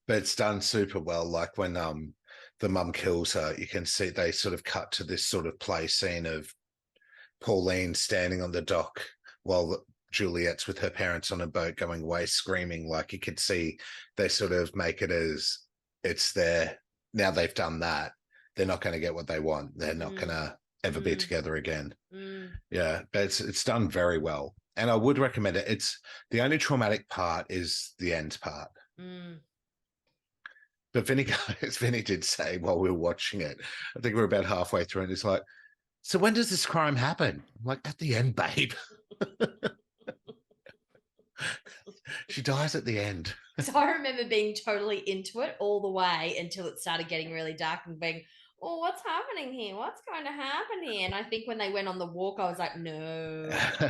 But it's done super well. Like when the mum kills her, you can see they sort of cut to this sort of play scene of Pauline standing on the dock while Juliet's with her parents on a boat going away screaming. Like you could see they sort of make it as it's there. Now they've done that. They're not going to get what they want. They're not going to ever be together again. Yeah, but it's done very well. And I would recommend it. It's the only traumatic part is the end part. But Vinny did say while we were watching it, I think we're about halfway through, and he's like, so when does this crime happen? I'm like, at the end, babe. She dies at the end. So I remember being totally into it all the way until it started getting really dark and being, oh, what's happening here? What's going to happen here? And I think when they went on the walk, I was like, no,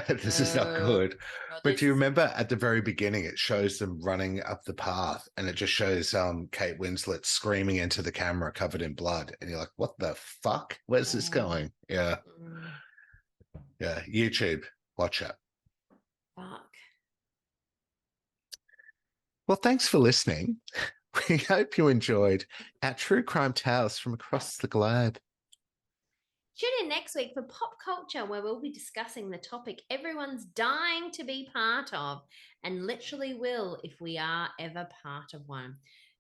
This is not good. not But this. do you remember at the very beginning, it shows them running up the path and it just shows Kate Winslet screaming into the camera covered in blood. And you're like, what the fuck? Where's this going? Yeah. Yeah. YouTube. Watch it. Fuck. Well, thanks for listening. We hope you enjoyed our true crime tales from across the globe. Tune in next week for Pop Culture, where we'll be discussing the topic everyone's dying to be part of, and literally will if we are ever part of one,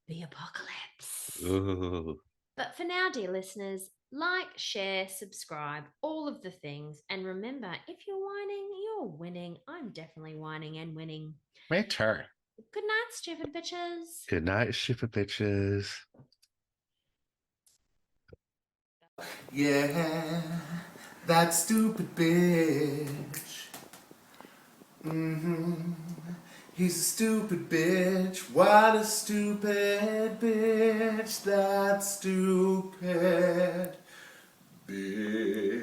the apocalypse. Ooh. But for now, dear listeners, like, share, subscribe, all of the things. And remember, if you're whining, you're winning. I'm definitely whining and winning. Me too. Good night, stupid bitches. Good night, stupid bitches. Yeah, that stupid bitch. He's a stupid bitch. What a stupid bitch. That stupid bitch.